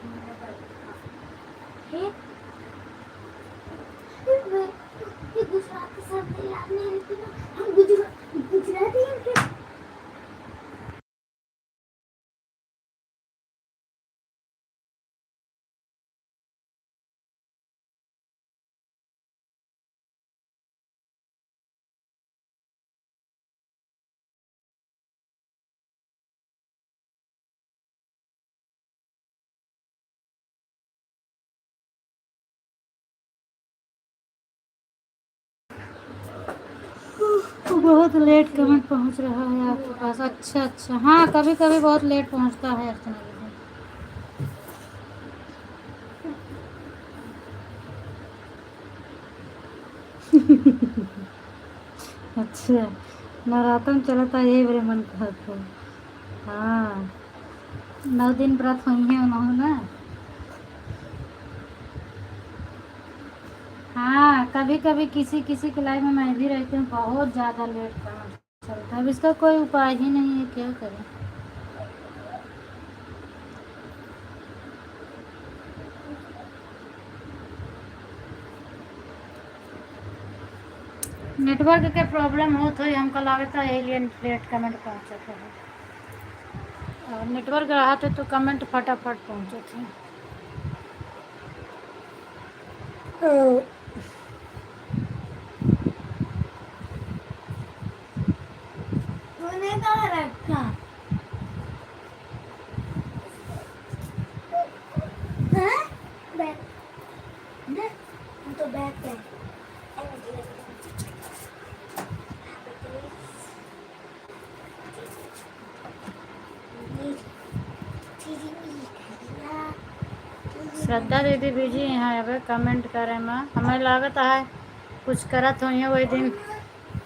ठीक ये गुजरात के साथ याद नहीं रहती ना हम गुजराती हैं क्या बहुत लेट कमेंट पहुंच रहा है आपके पास अच्छा अच्छा हाँ कभी कभी बहुत लेट पहुंचता है अर्चना दीदी अच्छा नवरात्र चलता यही बड़े मन कहत हो हाँ 9 दिन व्रत हुई है उन्होंने ना हाँ कभी कभी किसी किसी के लाइफ में मैं भी रहती हूँ बहुत ज़्यादा लेट कमेंट चलता है अब इसका कोई उपाय ही नहीं है क्या करें नेटवर्क के प्रॉब्लम हो तो हमको लगता है यही लेट कमेंट पहुँचते हैं और नेटवर्क रहा तो कमेंट फटाफट पहुँचे थे तूने कहाँ रखा हाँ बैग ना हम तो बैग पे श्रद्धा दीदी बिजी हैं अब कमेंट करे में हमें लागत है कुछ करत हो वही दिन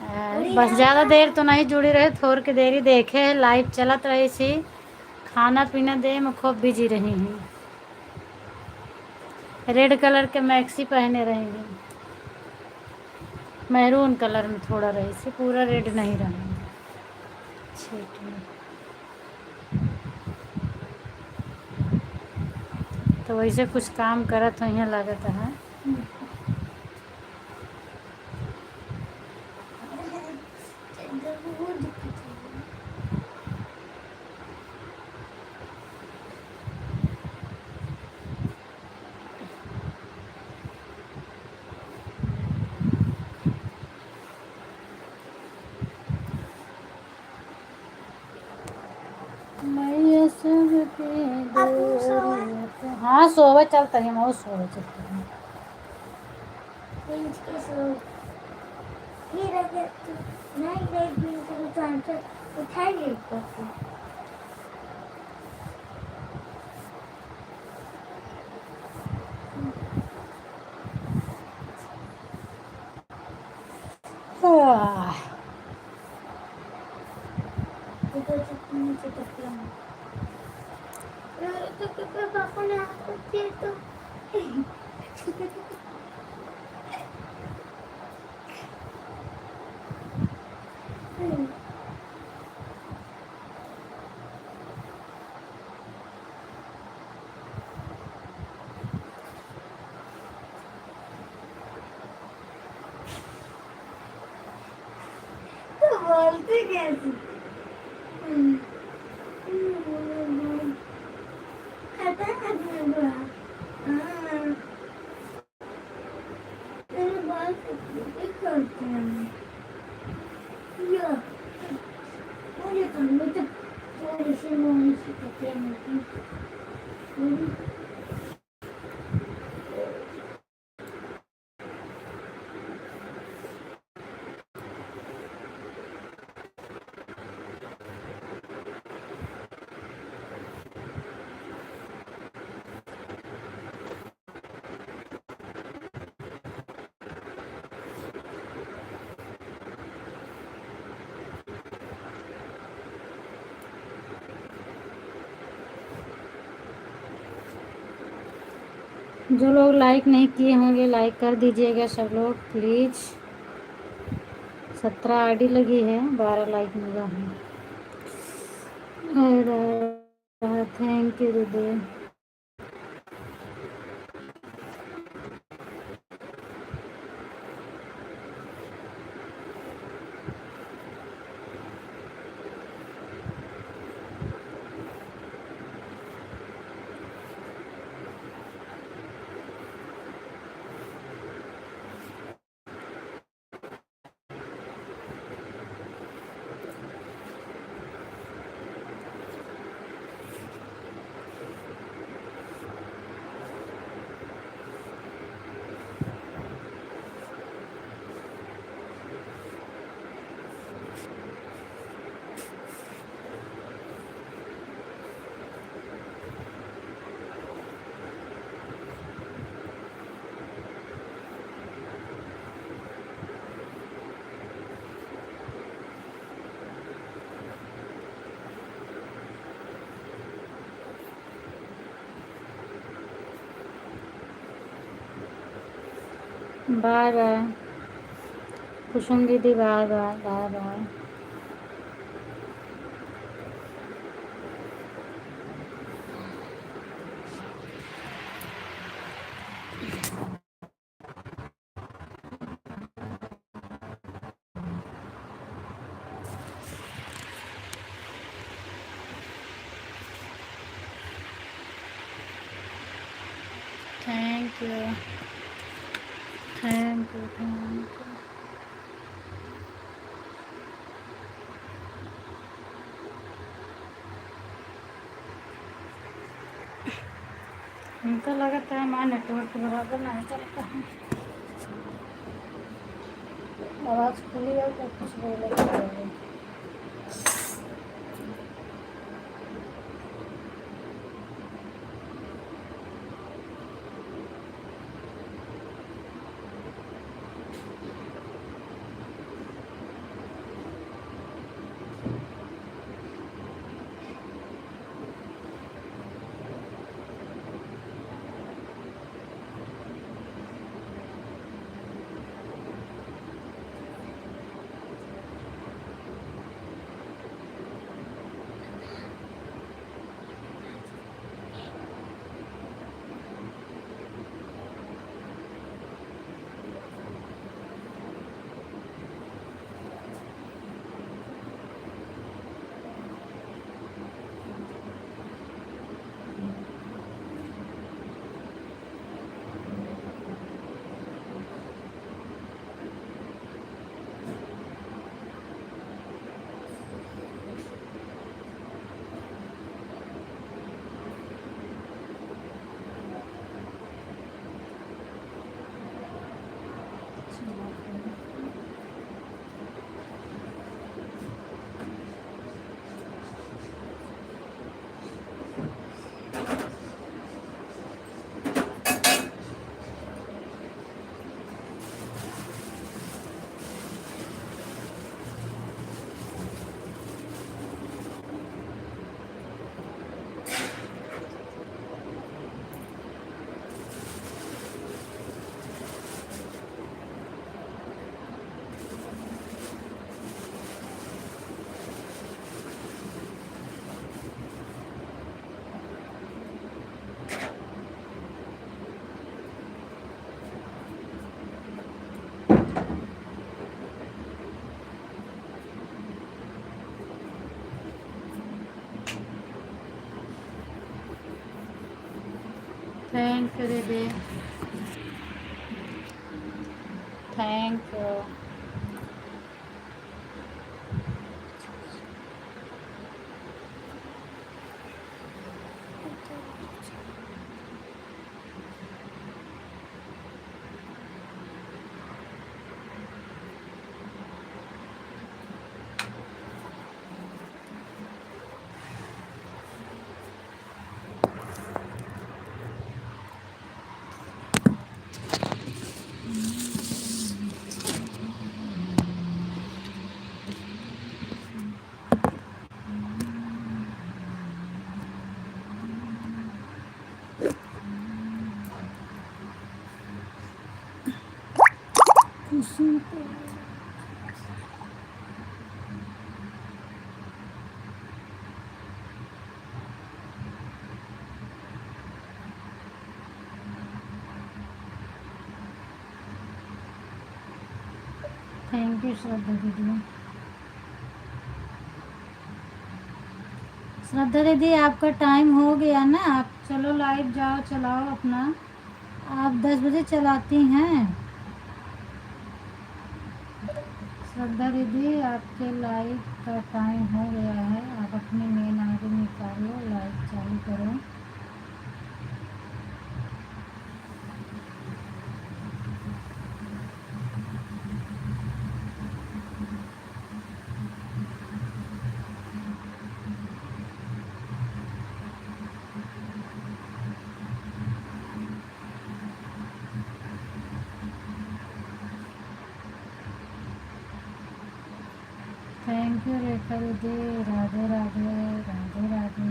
बस ज़्यादा देर तो नहीं जुड़ी रहे थोड़ के देरी देखे लाइव चलत रही थी खाना पीना दे में खूब बिजी रही हैं रेड कलर के मैक्सी पहने रहेंगे मैरून कलर में थोड़ा रही थी पूरा रेड नहीं रहेंगे ठीक है तो वैसे कुछ काम करत हो यहाँ लागत है मैया सबके आपू सोए दूर। हाँ सोवे चलता है मैं सोवे चलता है। प्रिंस के सो ये रखे नहीं नहीं प्रिंस को ट्रांसफर उठाइए करके आह, तो नीचे तक तो पापा ने आपको दिए तो तो बोलते कैसे खाता है बुआ हाँ तेरे बाल कितने करते हैं या मुझे तो थोड़ी सी मोनी सी कटे हैं जो लोग लाइक नहीं किए होंगे लाइक कर दीजिएगा सब लोग प्लीज़। 17 आईडी लगी है 12 लाइक मिला है। थैंक यू दीदी। बाय बाय कुसुम दीदी bye bye bye bye. Thank you thank you thank you. हमको लगता है हमारा नेटवर्क बराबर नहीं चलता है। आवाज़ खुली है तो कुछ बोले थैंक यू दीदी, थैंक यू। थैंक यू श्रद्धा दीदी। श्रद्धा दीदी आपका टाइम हो गया ना, आप चलो लाइव जाओ, चलाओ अपना। आप 10 बजे चलाती हैं। श्रद्धा दीदी आपके लाइव का टाइम हो गया है, आप अपनी मेन आईडी निकालो, लाइव चालू करो। थैंक यू रेखा दीदी, राधे राधे, राधे राधे।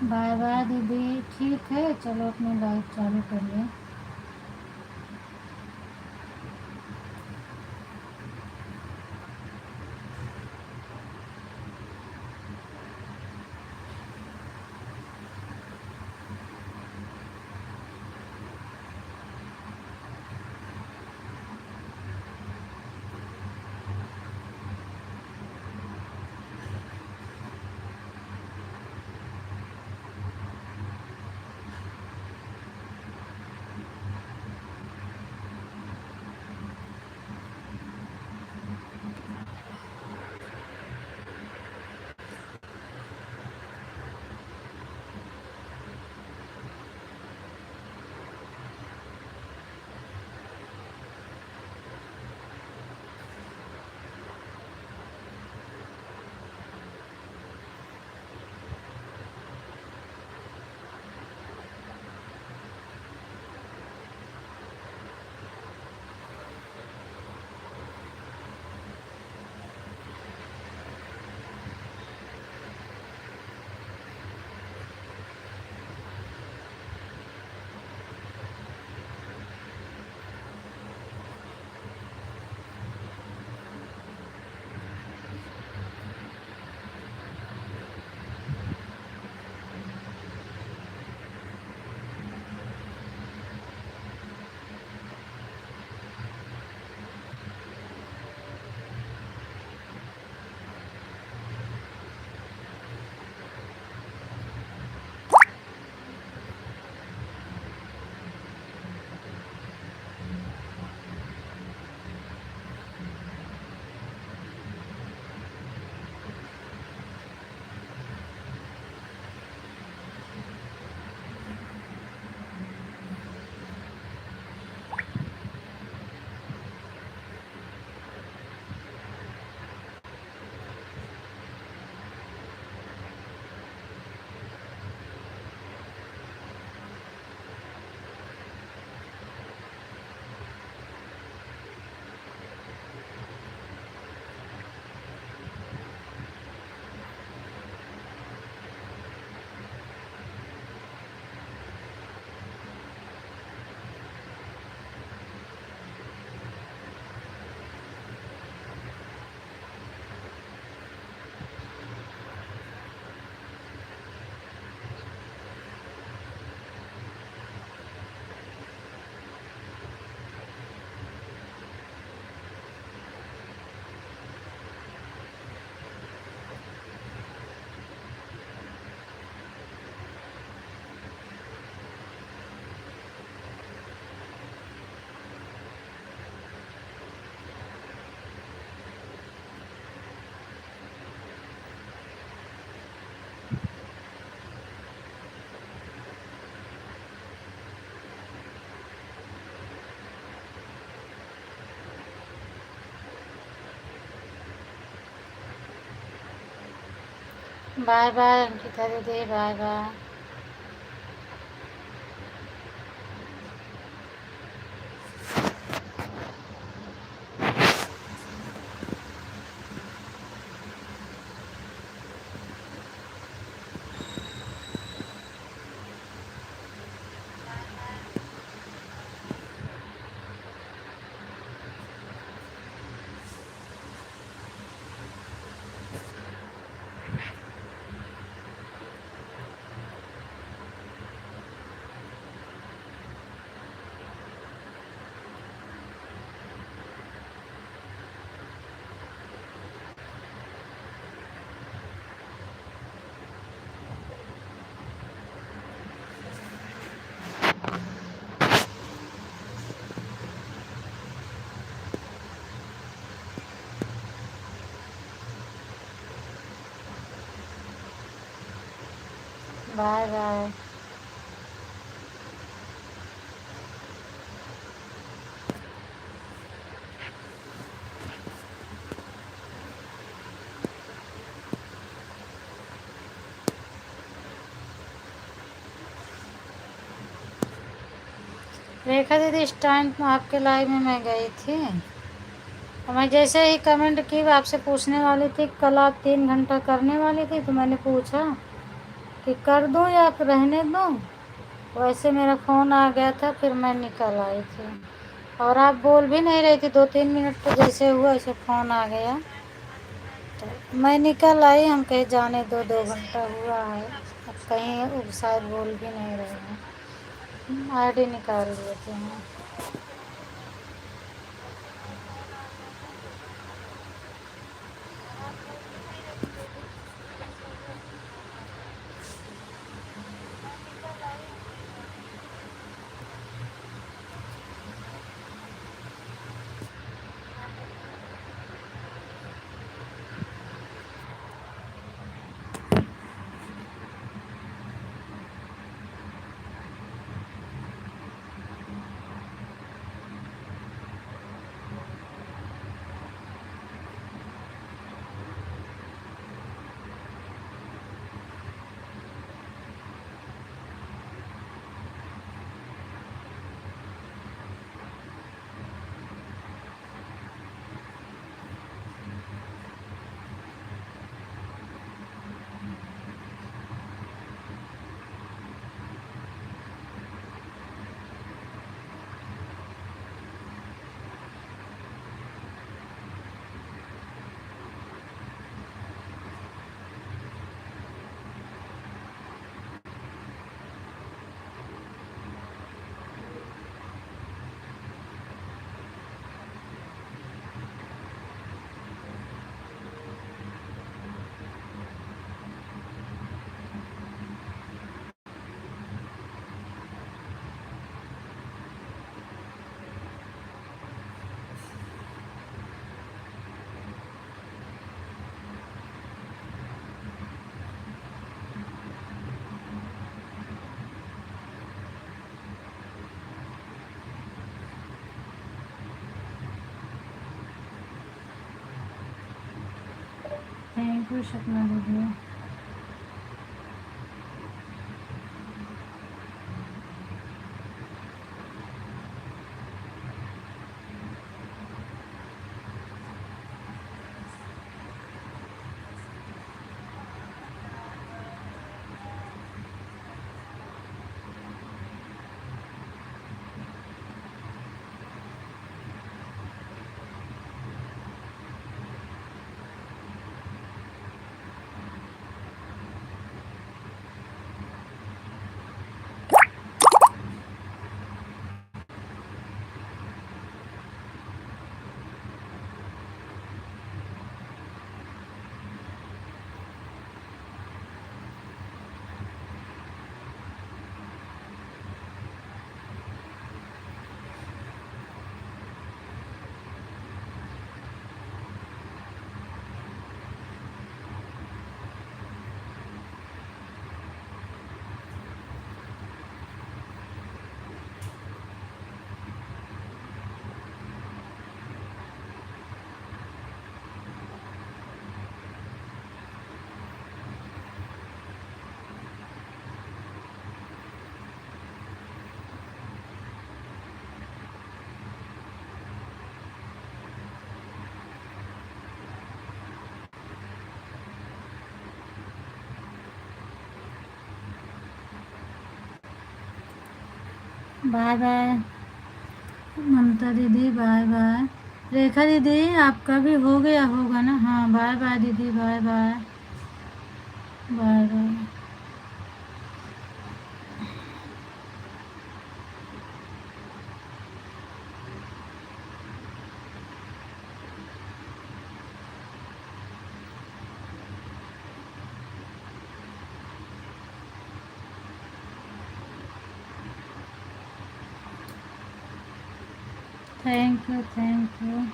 बाय बाय दीदी, ठीक है, चलो अपनी लाइव चालू करिए। बाय बाय अंकिता दीदी, bye bye. Bye bye. Rekha दीदी, इस टाइम आपके लाइव में मैं गई थी और मैं जैसे ही कमेंट की आपसे पूछने वाली थी, कल आप 3 घंटा करने वाली थी, तो मैंने पूछा कि कर दूं या रहने दूं। वैसे मेरा फ़ोन आ गया था, फिर मैं निकल आई थी और आप बोल भी नहीं रही थी। 2-3 मिनट तो जैसे हुआ ऐसे फ़ोन आ गया तो मैं निकल आई। हम कहीं जाने 2 घंटा हुआ है, अब कहीं शायद बोल भी नहीं रहे हैं। आईडी निकाल लिए थे हम। थैंक यू सपना दीदी। बाय बाय ममता दीदी, बाय बाय। रेखा दीदी आपका भी हो गया होगा ना? हाँ बाय बाय दीदी, bye bye bye bye. Thank you, thank you.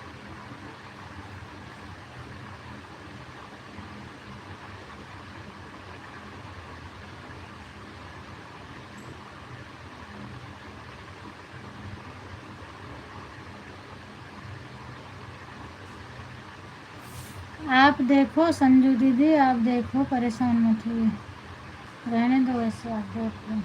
आप देखो संजू दीदी, आप देखो, परेशान मत होइए, रहने दो ऐसे, आप देख लो।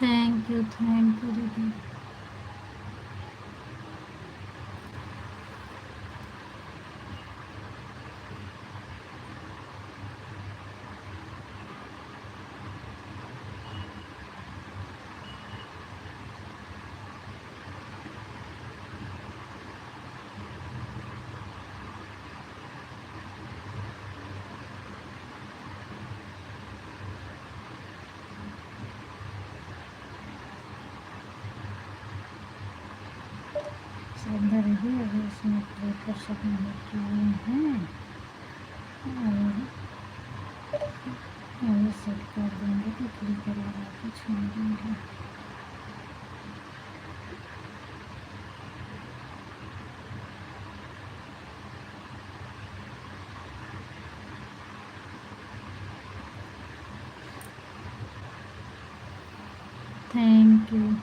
थैंक यू दीदी। श्रद्धा दीदी अभी इसमें प्ले कर सकते हैं और अभी सेट कर देंगे तो क्लिक करेगा, कुछ छोड़ देंगे। Thank you.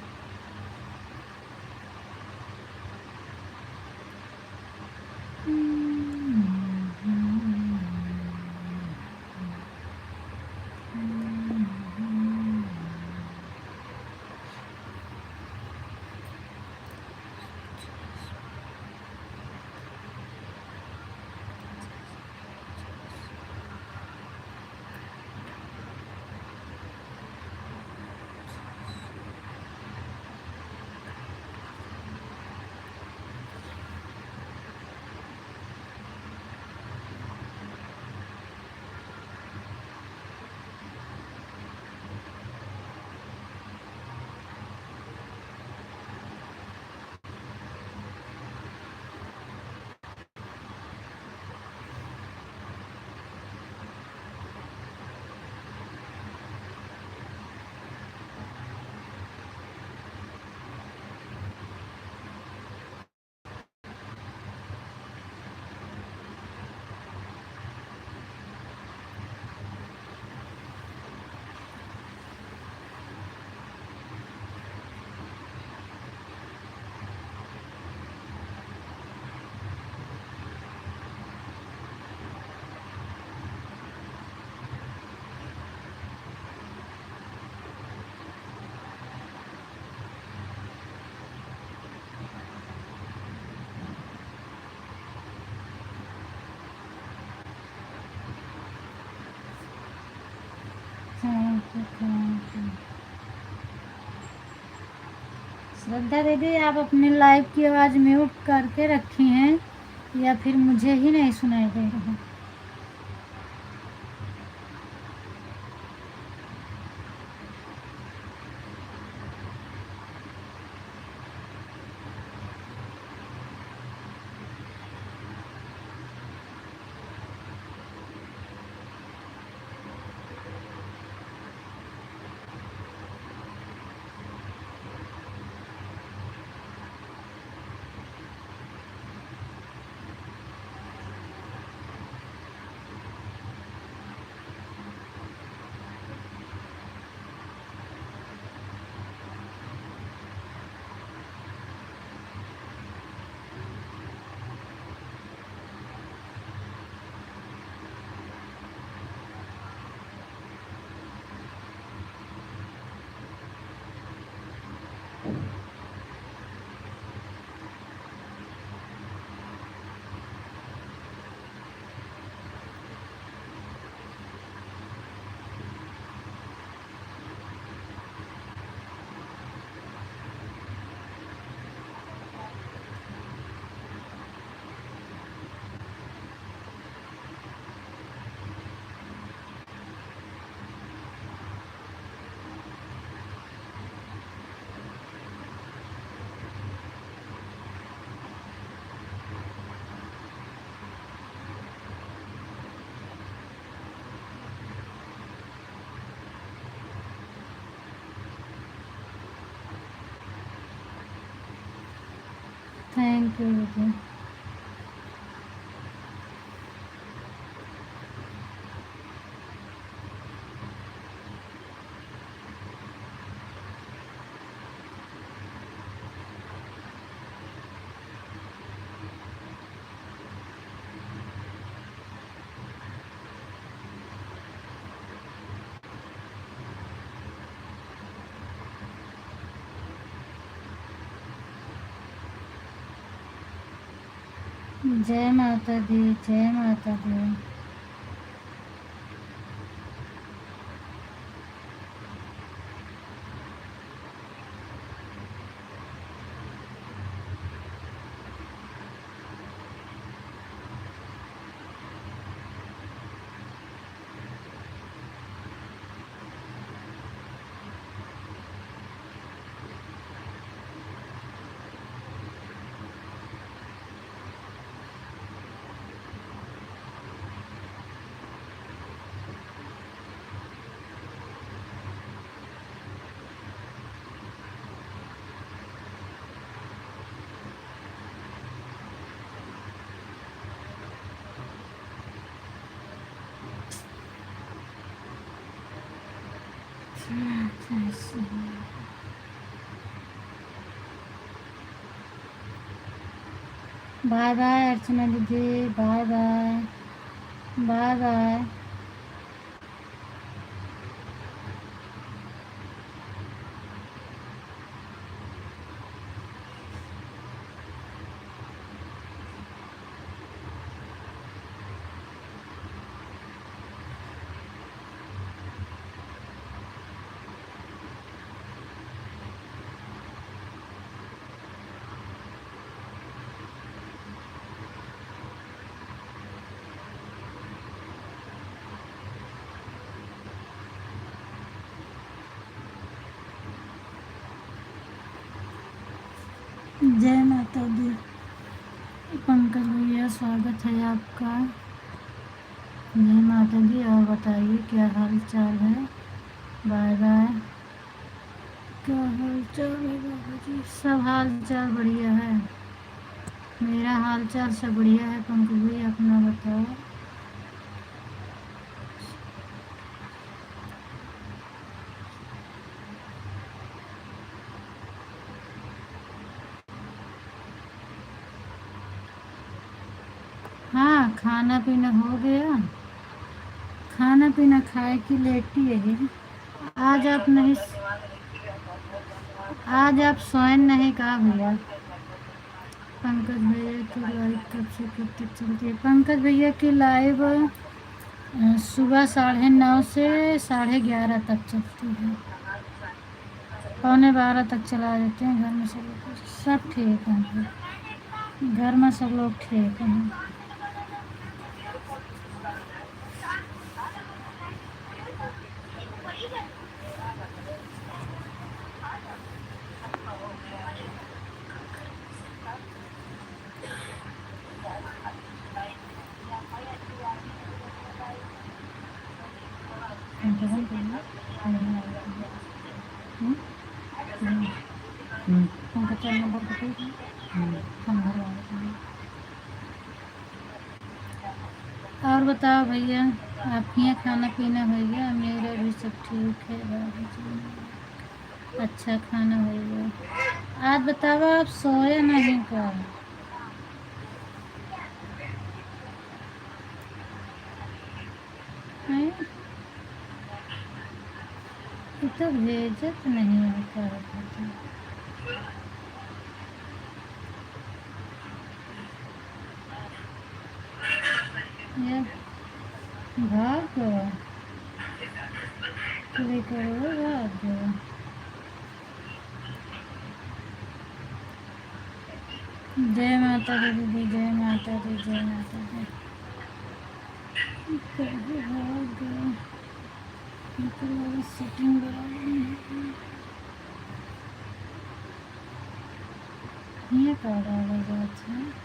श्रद्धा दीदी, आप अपने लाइव की आवाज़ म्यूट करके रखी हैं या फिर मुझे ही नहीं सुनाई दे रहा? थैंक यू दीदी। जय माता दी, जय माता दी। बाय बाय अर्चना दीदी, बाय बाय, बाय बाय। जय माता दी। पंकज भैया, स्वागत है आपका। जय माता दी। और बताइए क्या हाल चाल है? Bye bye. क्या हाल चाल है बाबा जी? सब हाल चाल बढ़िया है। मेरा हाल चाल सब बढ़िया है। पंकज भैया अपना बताओ। हाँ, खाना पीना हो गया। खाना पीना खाए कि लेटी है। आज आप नहीं, आज आप सोए नहीं कहा भैया? पंकज भैया की लाइव कब से कब तक चलती है? पंकज भैया की लाइव सुबह 9:30 से 11:30 तक चलती है, 11:15 तक चला देते हैं। घर में सब ठीक है, घर में सब लोग ठीक हैं। और बताओ भैया, आपके यहाँ खाना पीना हो गया? मेरा भी सब ठीक है बाबूजी, अच्छा खाना हो गया। आज बताओ आप सोए नहीं का? हैं? ये तो भेजत नहीं होता है। ये भाग गया, क्लिक करो भाग गया। जय माता दी दीदी, जय माता दी, जय माता दी। कहाँ भाग गया? मतलब सेटिंग ये का डाला जाता है।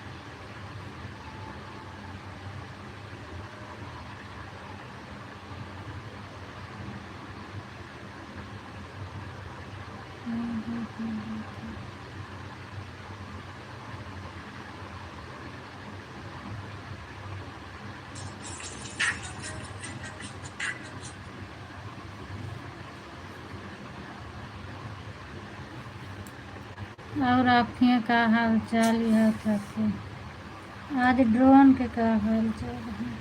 और आपके यहाँ का हाल चाल यह था कि आज ड्रोन के का हाल चाल है?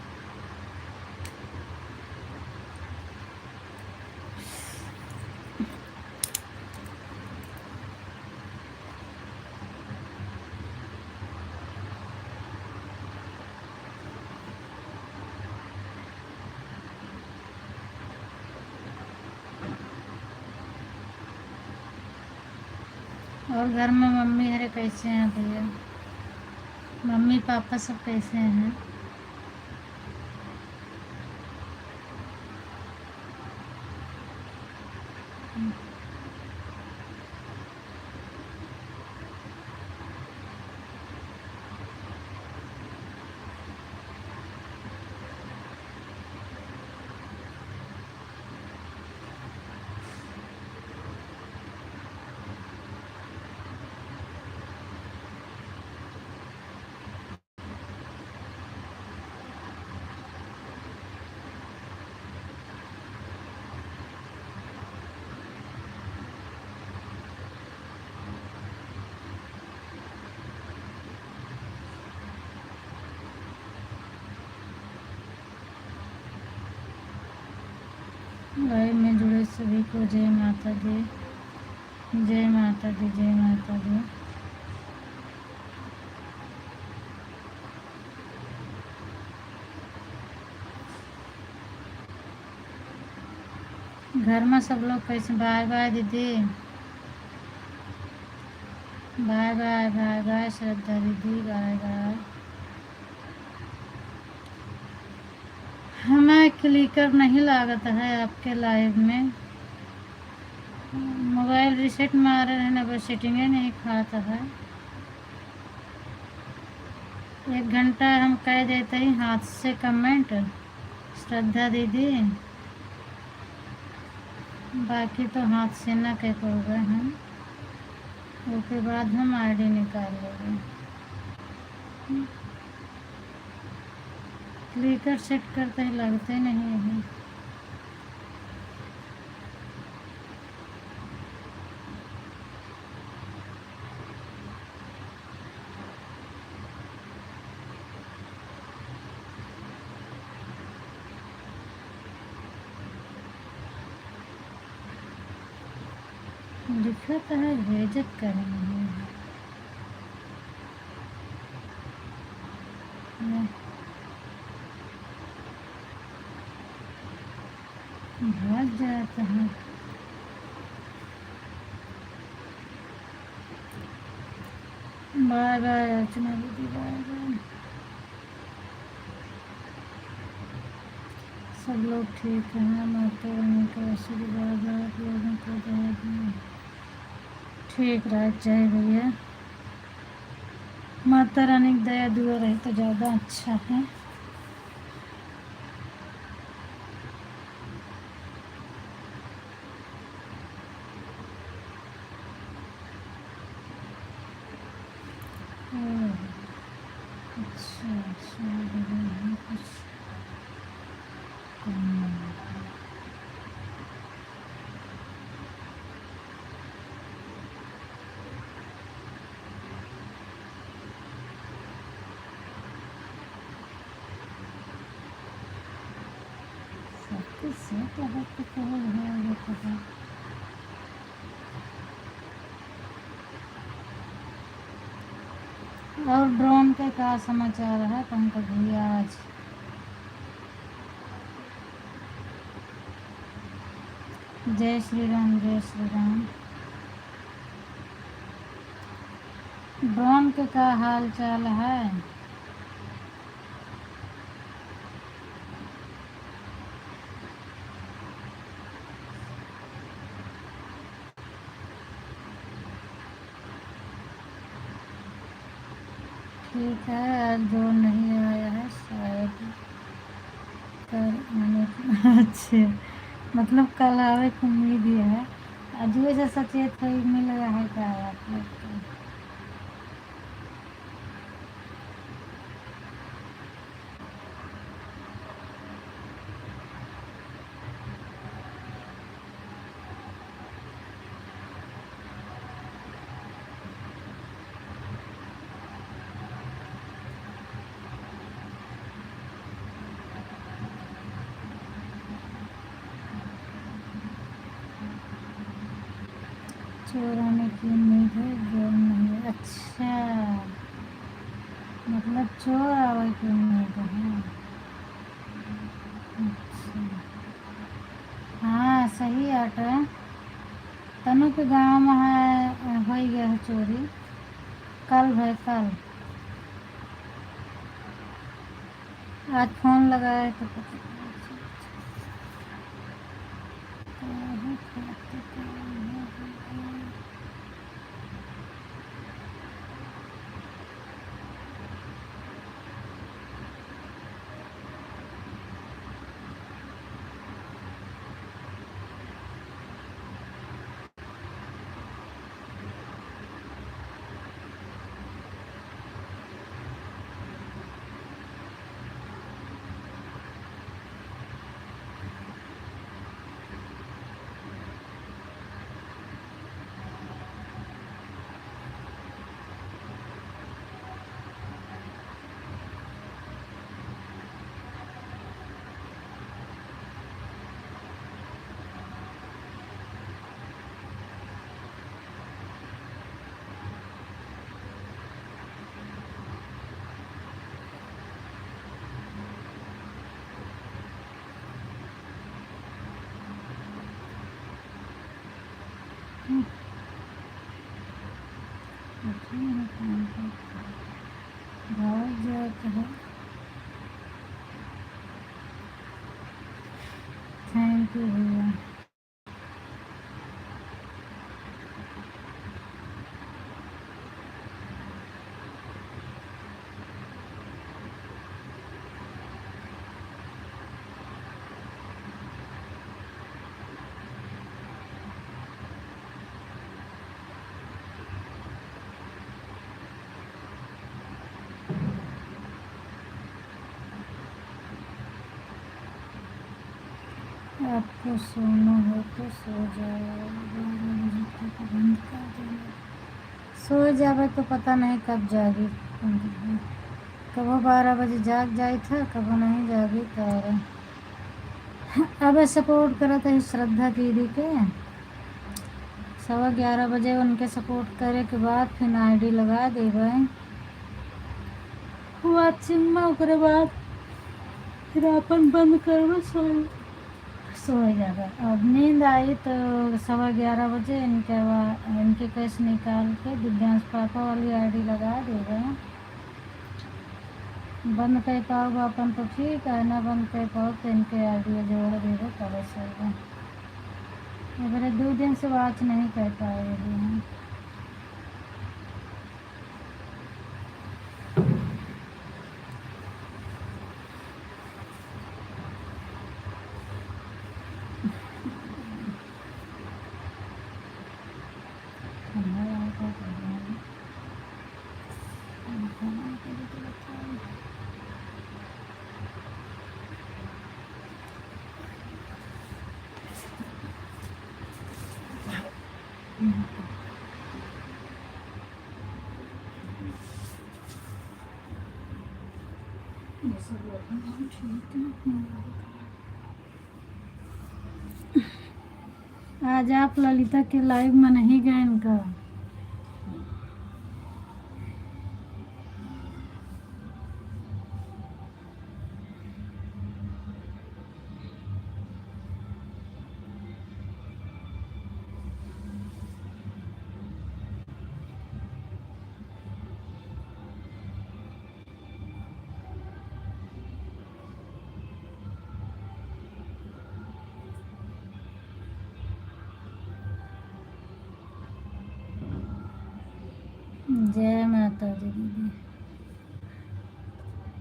और घर में मम्मी हरे कैसे हैं भैया? मम्मी पापा सब कैसे हैं? लाइव में जुड़े सभी को जय माता दी, जय माता दी, जय माता दी। घर में सब लोग कैसे? बाय बाय दीदी, बाय बाय, बाय बाय श्रद्धा दीदी, बाय बाय। हमें क्लिकर नहीं लागत है आपके लाइव में। मोबाइल रिसेट मारे रहने पर सेटिंगे नहीं खाता है। 1 घंटा हम कह देते ही हाथ से कमेंट श्रद्धा दीदी, बाकी तो हाथ से ना कह पाओगे हम। उसके बाद हम आईडी निकाल लेंगे। क्लिकर सेट करते ही लगते नहीं है। दिखता है भेजत करेंगे। भाग जाता है। बाय बाय अर्चना दीदी, बाय बाय। सब लोग ठीक हैं, माता रानी का आशीर्वाद आप लोगों को दया दें। ठीक रह जाए भैया, माता रानी की दया दुआ रहे तो ज़्यादा अच्छा है। अच्छा अच्छा कुछ से तो वक्त कहाँ है पता। और ड्रोन के क्या समाचार है पंकज भैया आज? जय श्री राम, जय श्री राम। ड्रोन के क्या हाल चाल है? ठीक है, आज ड्रोन नहीं आया है, शायद कल आने की अच्छे मतलब कल आवे की उम्मीद ही है। आज वैसे सचेत कोई मिल रहा है क्या आप लोग को? चोर आने की उम्मीद है, ड्रोन नहीं। अच्छा, मतलब चोर आवे की उम्मीद है। अच्छा, हाँ सही आटा। तनु के गाँव में है हो गया है चोरी, कल भाई कल। आज फोन लगाए तो पता भाग जाता है। थैंक यू भैया। आपको सोना हो तो सो जाओ, 12 बजे तक बंद कर देना। सो जावे तो पता नहीं कब जागी। कबो 12 बजे जाग जाई था, कबो नहीं जागी। तारा अब सपोर्ट करा था श्रद्धा दीदी के 11:15 बजे उनके सपोर्ट करे के बाद फिर आईडी लगा देवे व्हाट्सएप में। ओकरे बाद फिर अपन बंद करवे सो जाएगा। अब नींद आई तो 11:15 बजे इनके कैश निकाल के दिव्यांश पापा वाली आईडी लगा देगा। बंद कर पाओगे अपन तो ठीक है, ना बंद कर पाओ तो इनके आईडी जोड़ देगा पहले से। अगर 2 दिन से बात नहीं कर पाएगी। आज आप ललिता के लाइव में नहीं गए इनका। जय माता दी दीदी।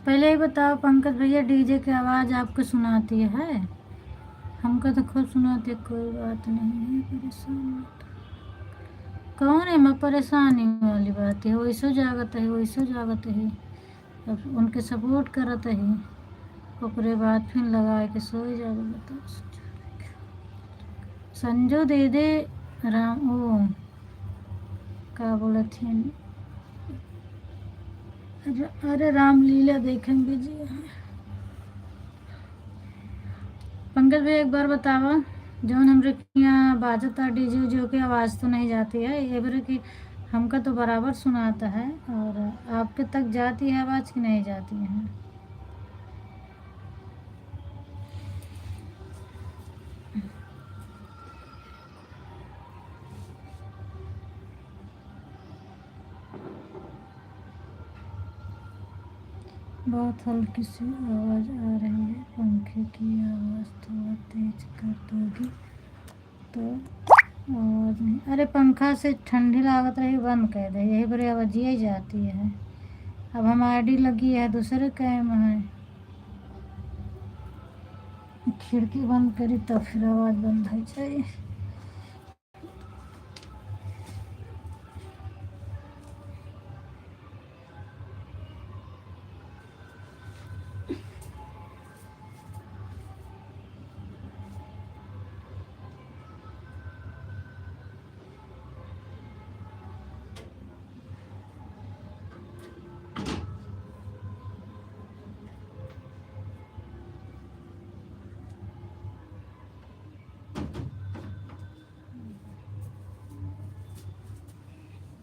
पहले ही बताओ पंकज भैया, डीजे की आवाज़ आपको सुनाती है? हमको तो खुद सुनाती है। कोई बात नहीं है, परेशान मत। कौन है मैं परेशानी वाली बात है? वैसो जागत है, वैसो जागत है। अब उनके सपोर्ट करत है, ओकरे बाद फिर लगा के सो जाओ। बताओ संजू दे दे राम ओ क्या बोले थे? अरे रामलीला देखेंगे जी। पंकज भाई एक बार बतावा, जौन हमरे यहाँ बाजता डीजे जो की आवाज़ तो नहीं जाती है ये बार की? हमका तो बराबर सुनाता है। और आपके तक जाती है आवाज़ की नहीं जाती है? बहुत हल्की सी आवाज़ आ रही है। पंखे की आवाज़ थोड़ा तेज कर दोगी तो आवाज़ नहीं। अरे पंखा से ठंडी लागत रही, बंद कर दे, यही बड़ी आवाज़ ही जाती है। अब हम आईडी लगी है दूसरे कैम है, खिड़की बंद करी तो फिर आवाज़ बंद हो जाए।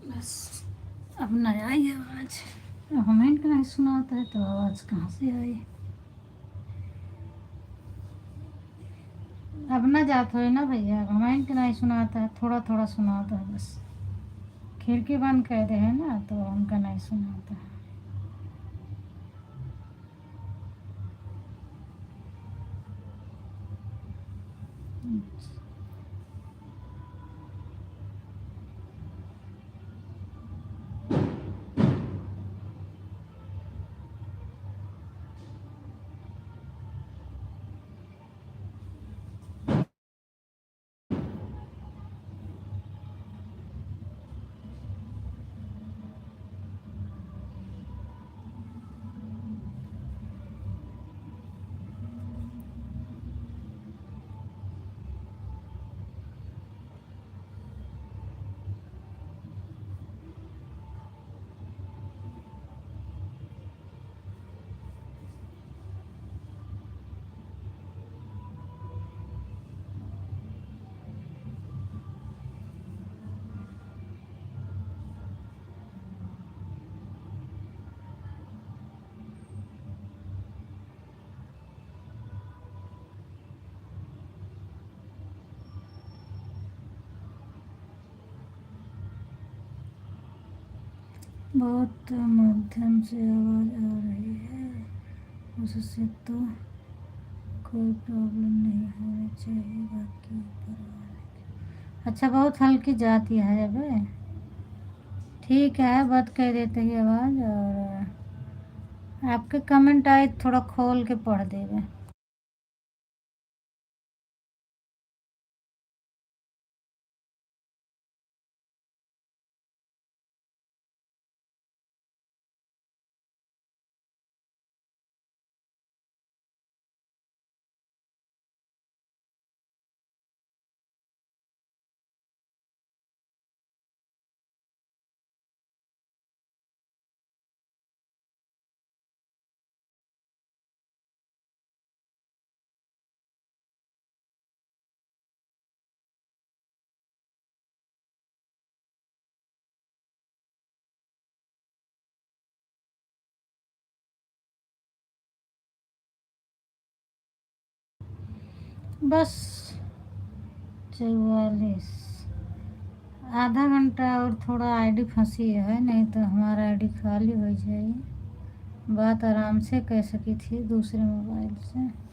बस अब नहीं आई आवाज़। हमें इनका नहीं सुनाता है तो आवाज़ कहाँ से आई? अब ना जात हो ना भैया, अब हमें इनका नहीं सुनाता है, थोड़ा थोड़ा सुनाता है बस। खिड़की बंद कर दे है ना तो उनका नहीं सुनाता है। बहुत मध्यम से आवाज़ आ रही है, उससे तो कोई प्रॉब्लम नहीं होनी चाहिए, बाकी परवाह नहीं। अच्छा, बहुत हल्की जाती है अब। ठीक है, बंद कर देते ही आवाज़। और आपके कमेंट आए थोड़ा खोल के पढ़ देवे। बस 44, आधा घंटा और थोड़ा आईडी फंसी है, नहीं तो हमारा आईडी खाली हो जाएगी। बात आराम से कर सकी थी दूसरे मोबाइल से।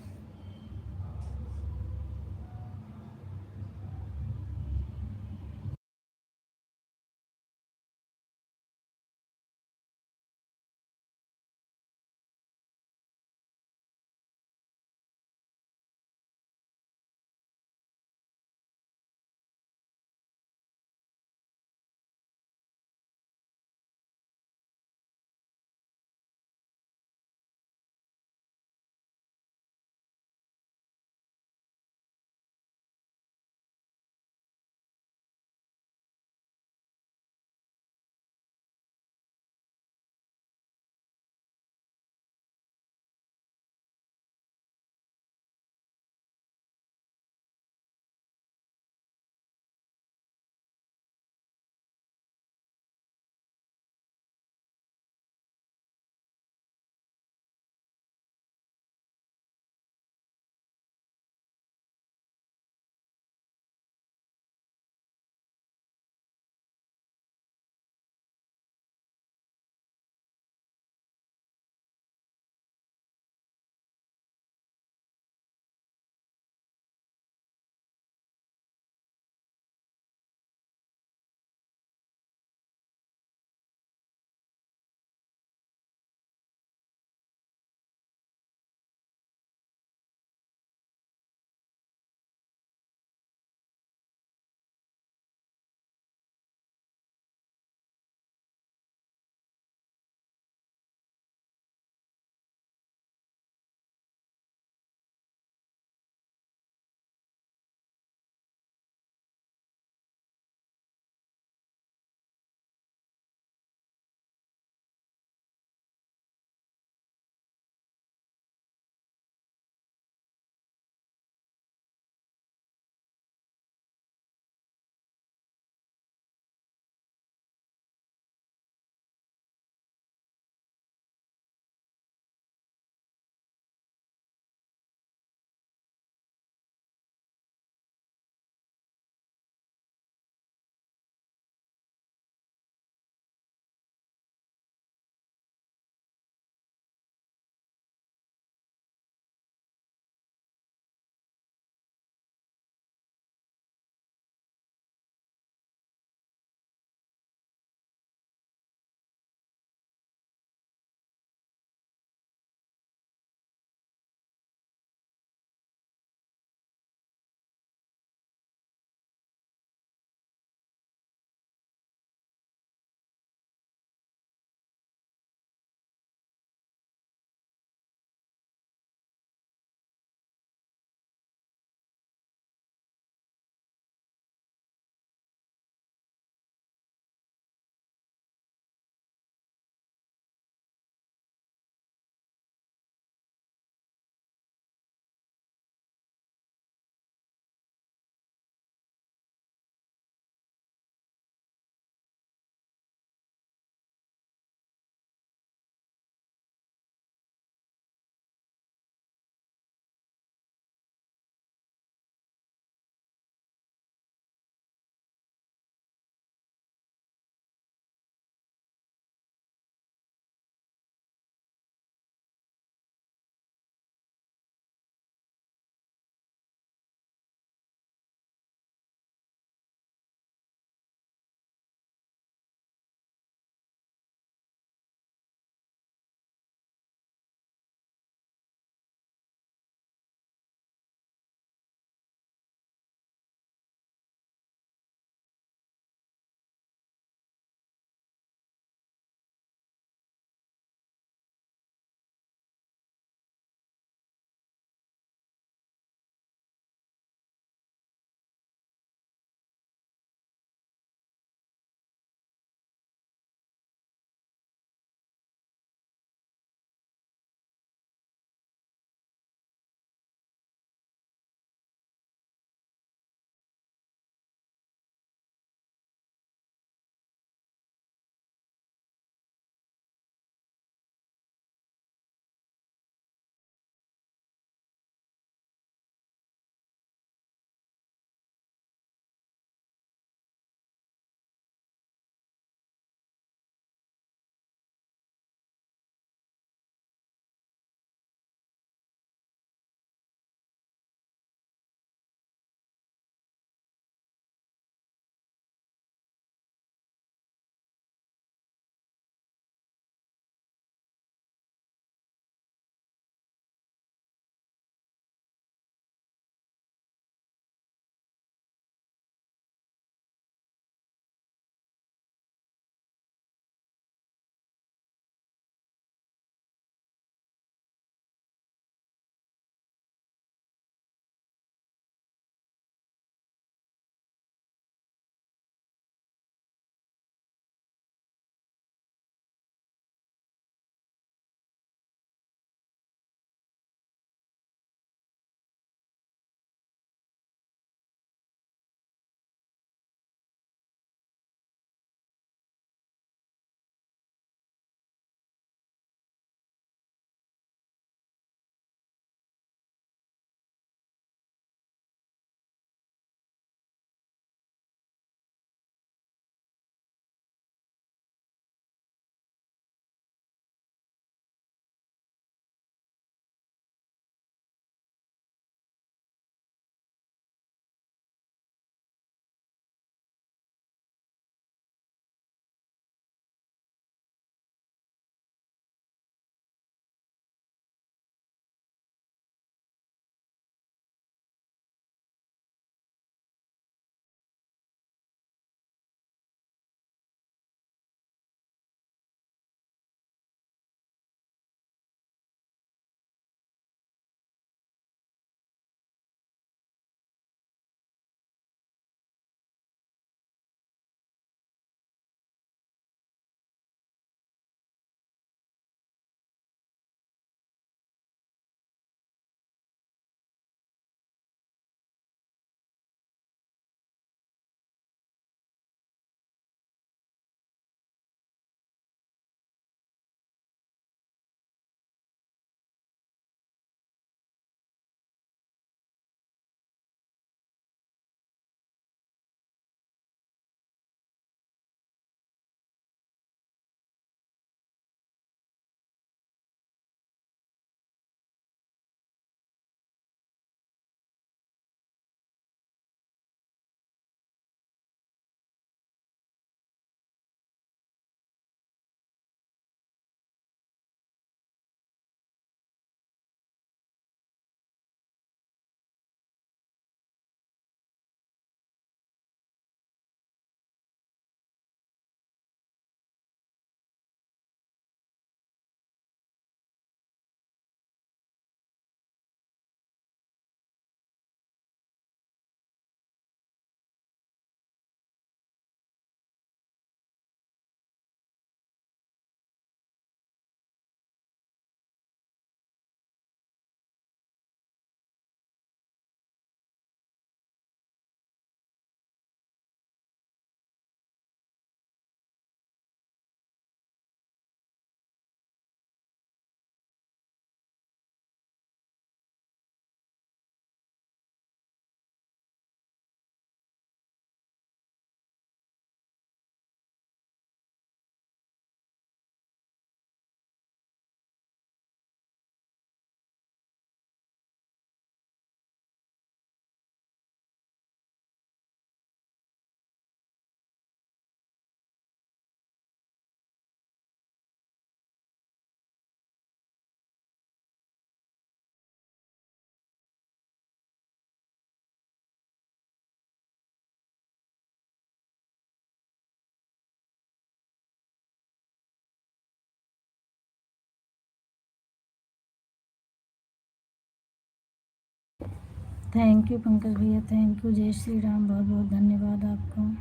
थैंक यू पंकज भैया, थैंक यू। जय श्री राम, बहुत बहुत धन्यवाद आपका।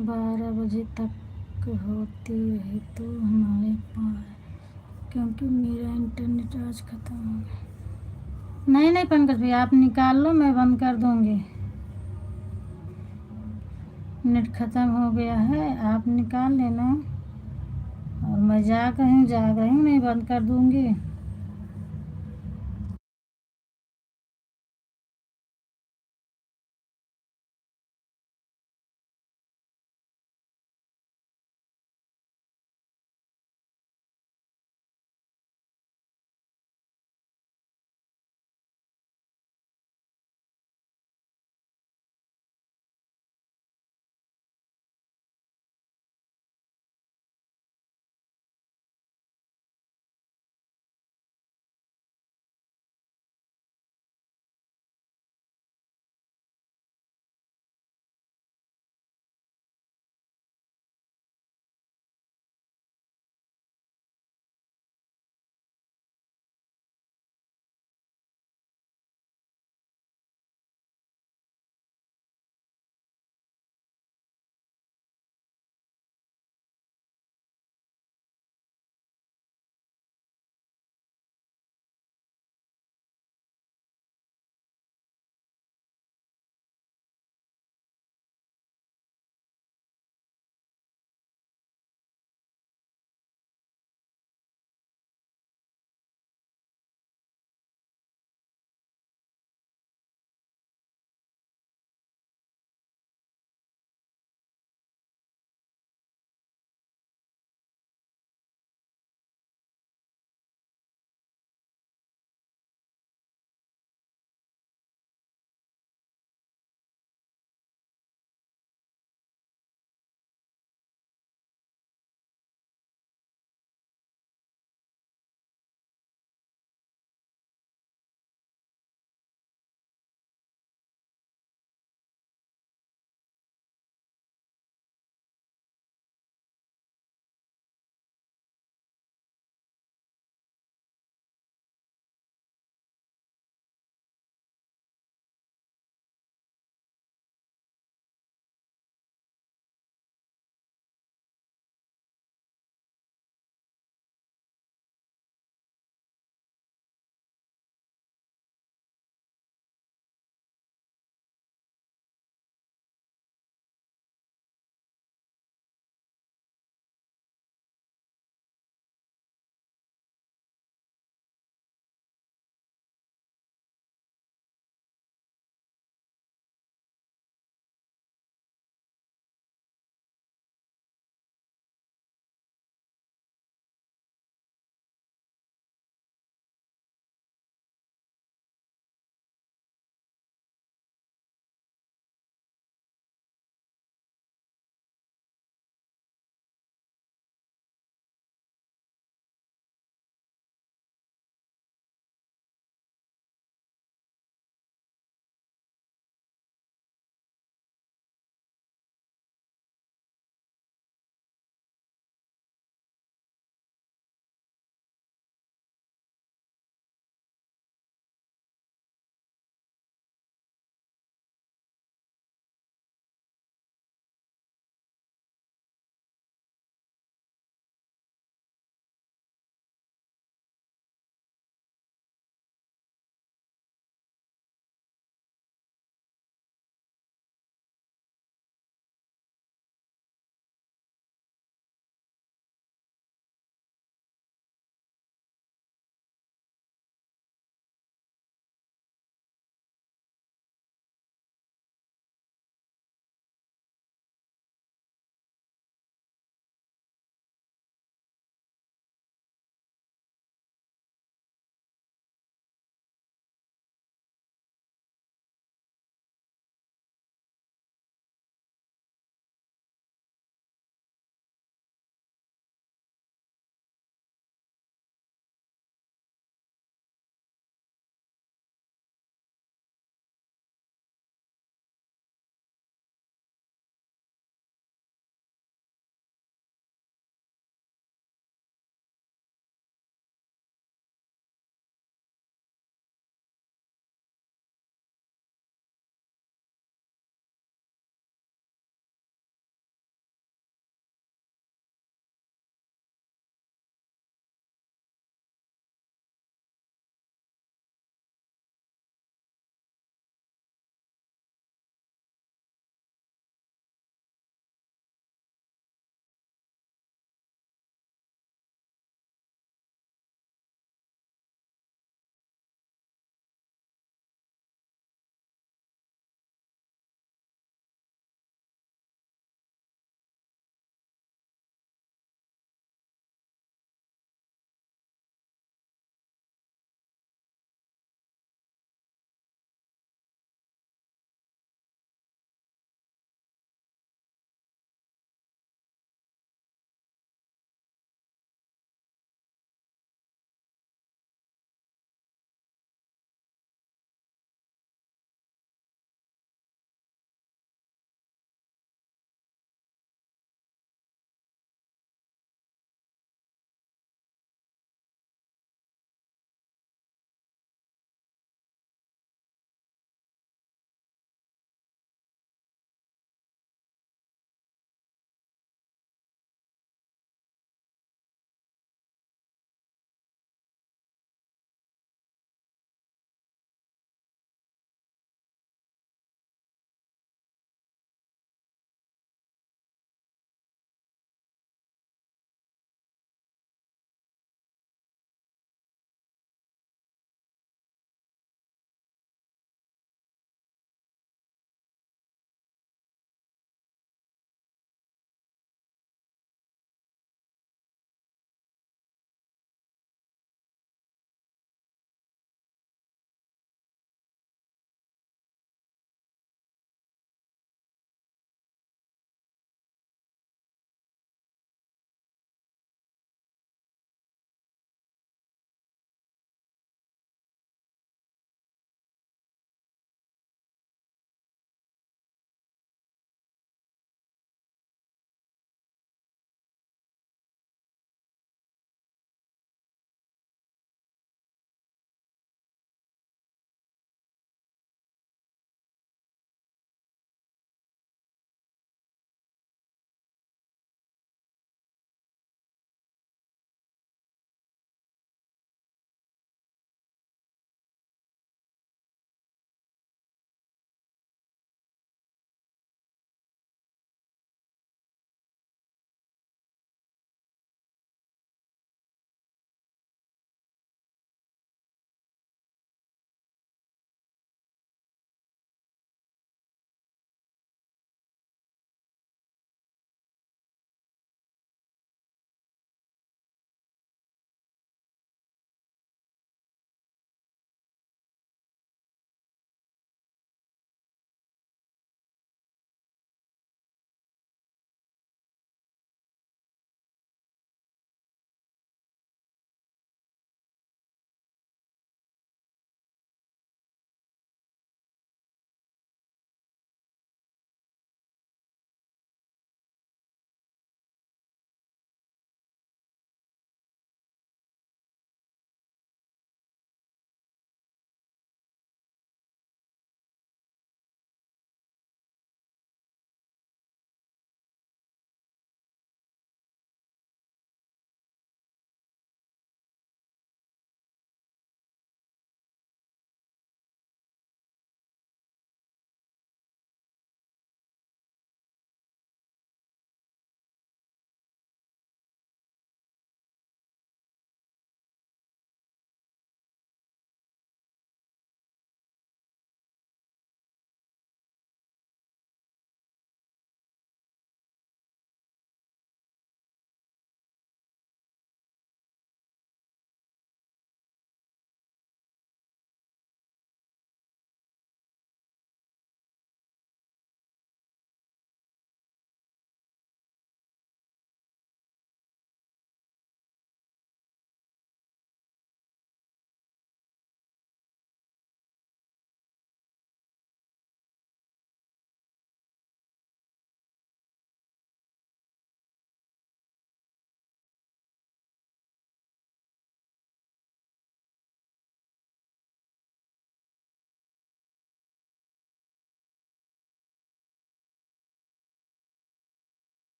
12 बजे तक होती रही तो हमारे पास, क्योंकि मेरा इंटरनेट आज ख़त्म हो गया। नहीं नहीं पंकज भैया, आप निकाल लो, मैं बंद कर दूँगी। नेट ख़त्म हो गया है, आप निकाल लेना। और मैं जा गई हूँ, नहीं बंद कर दूँगी।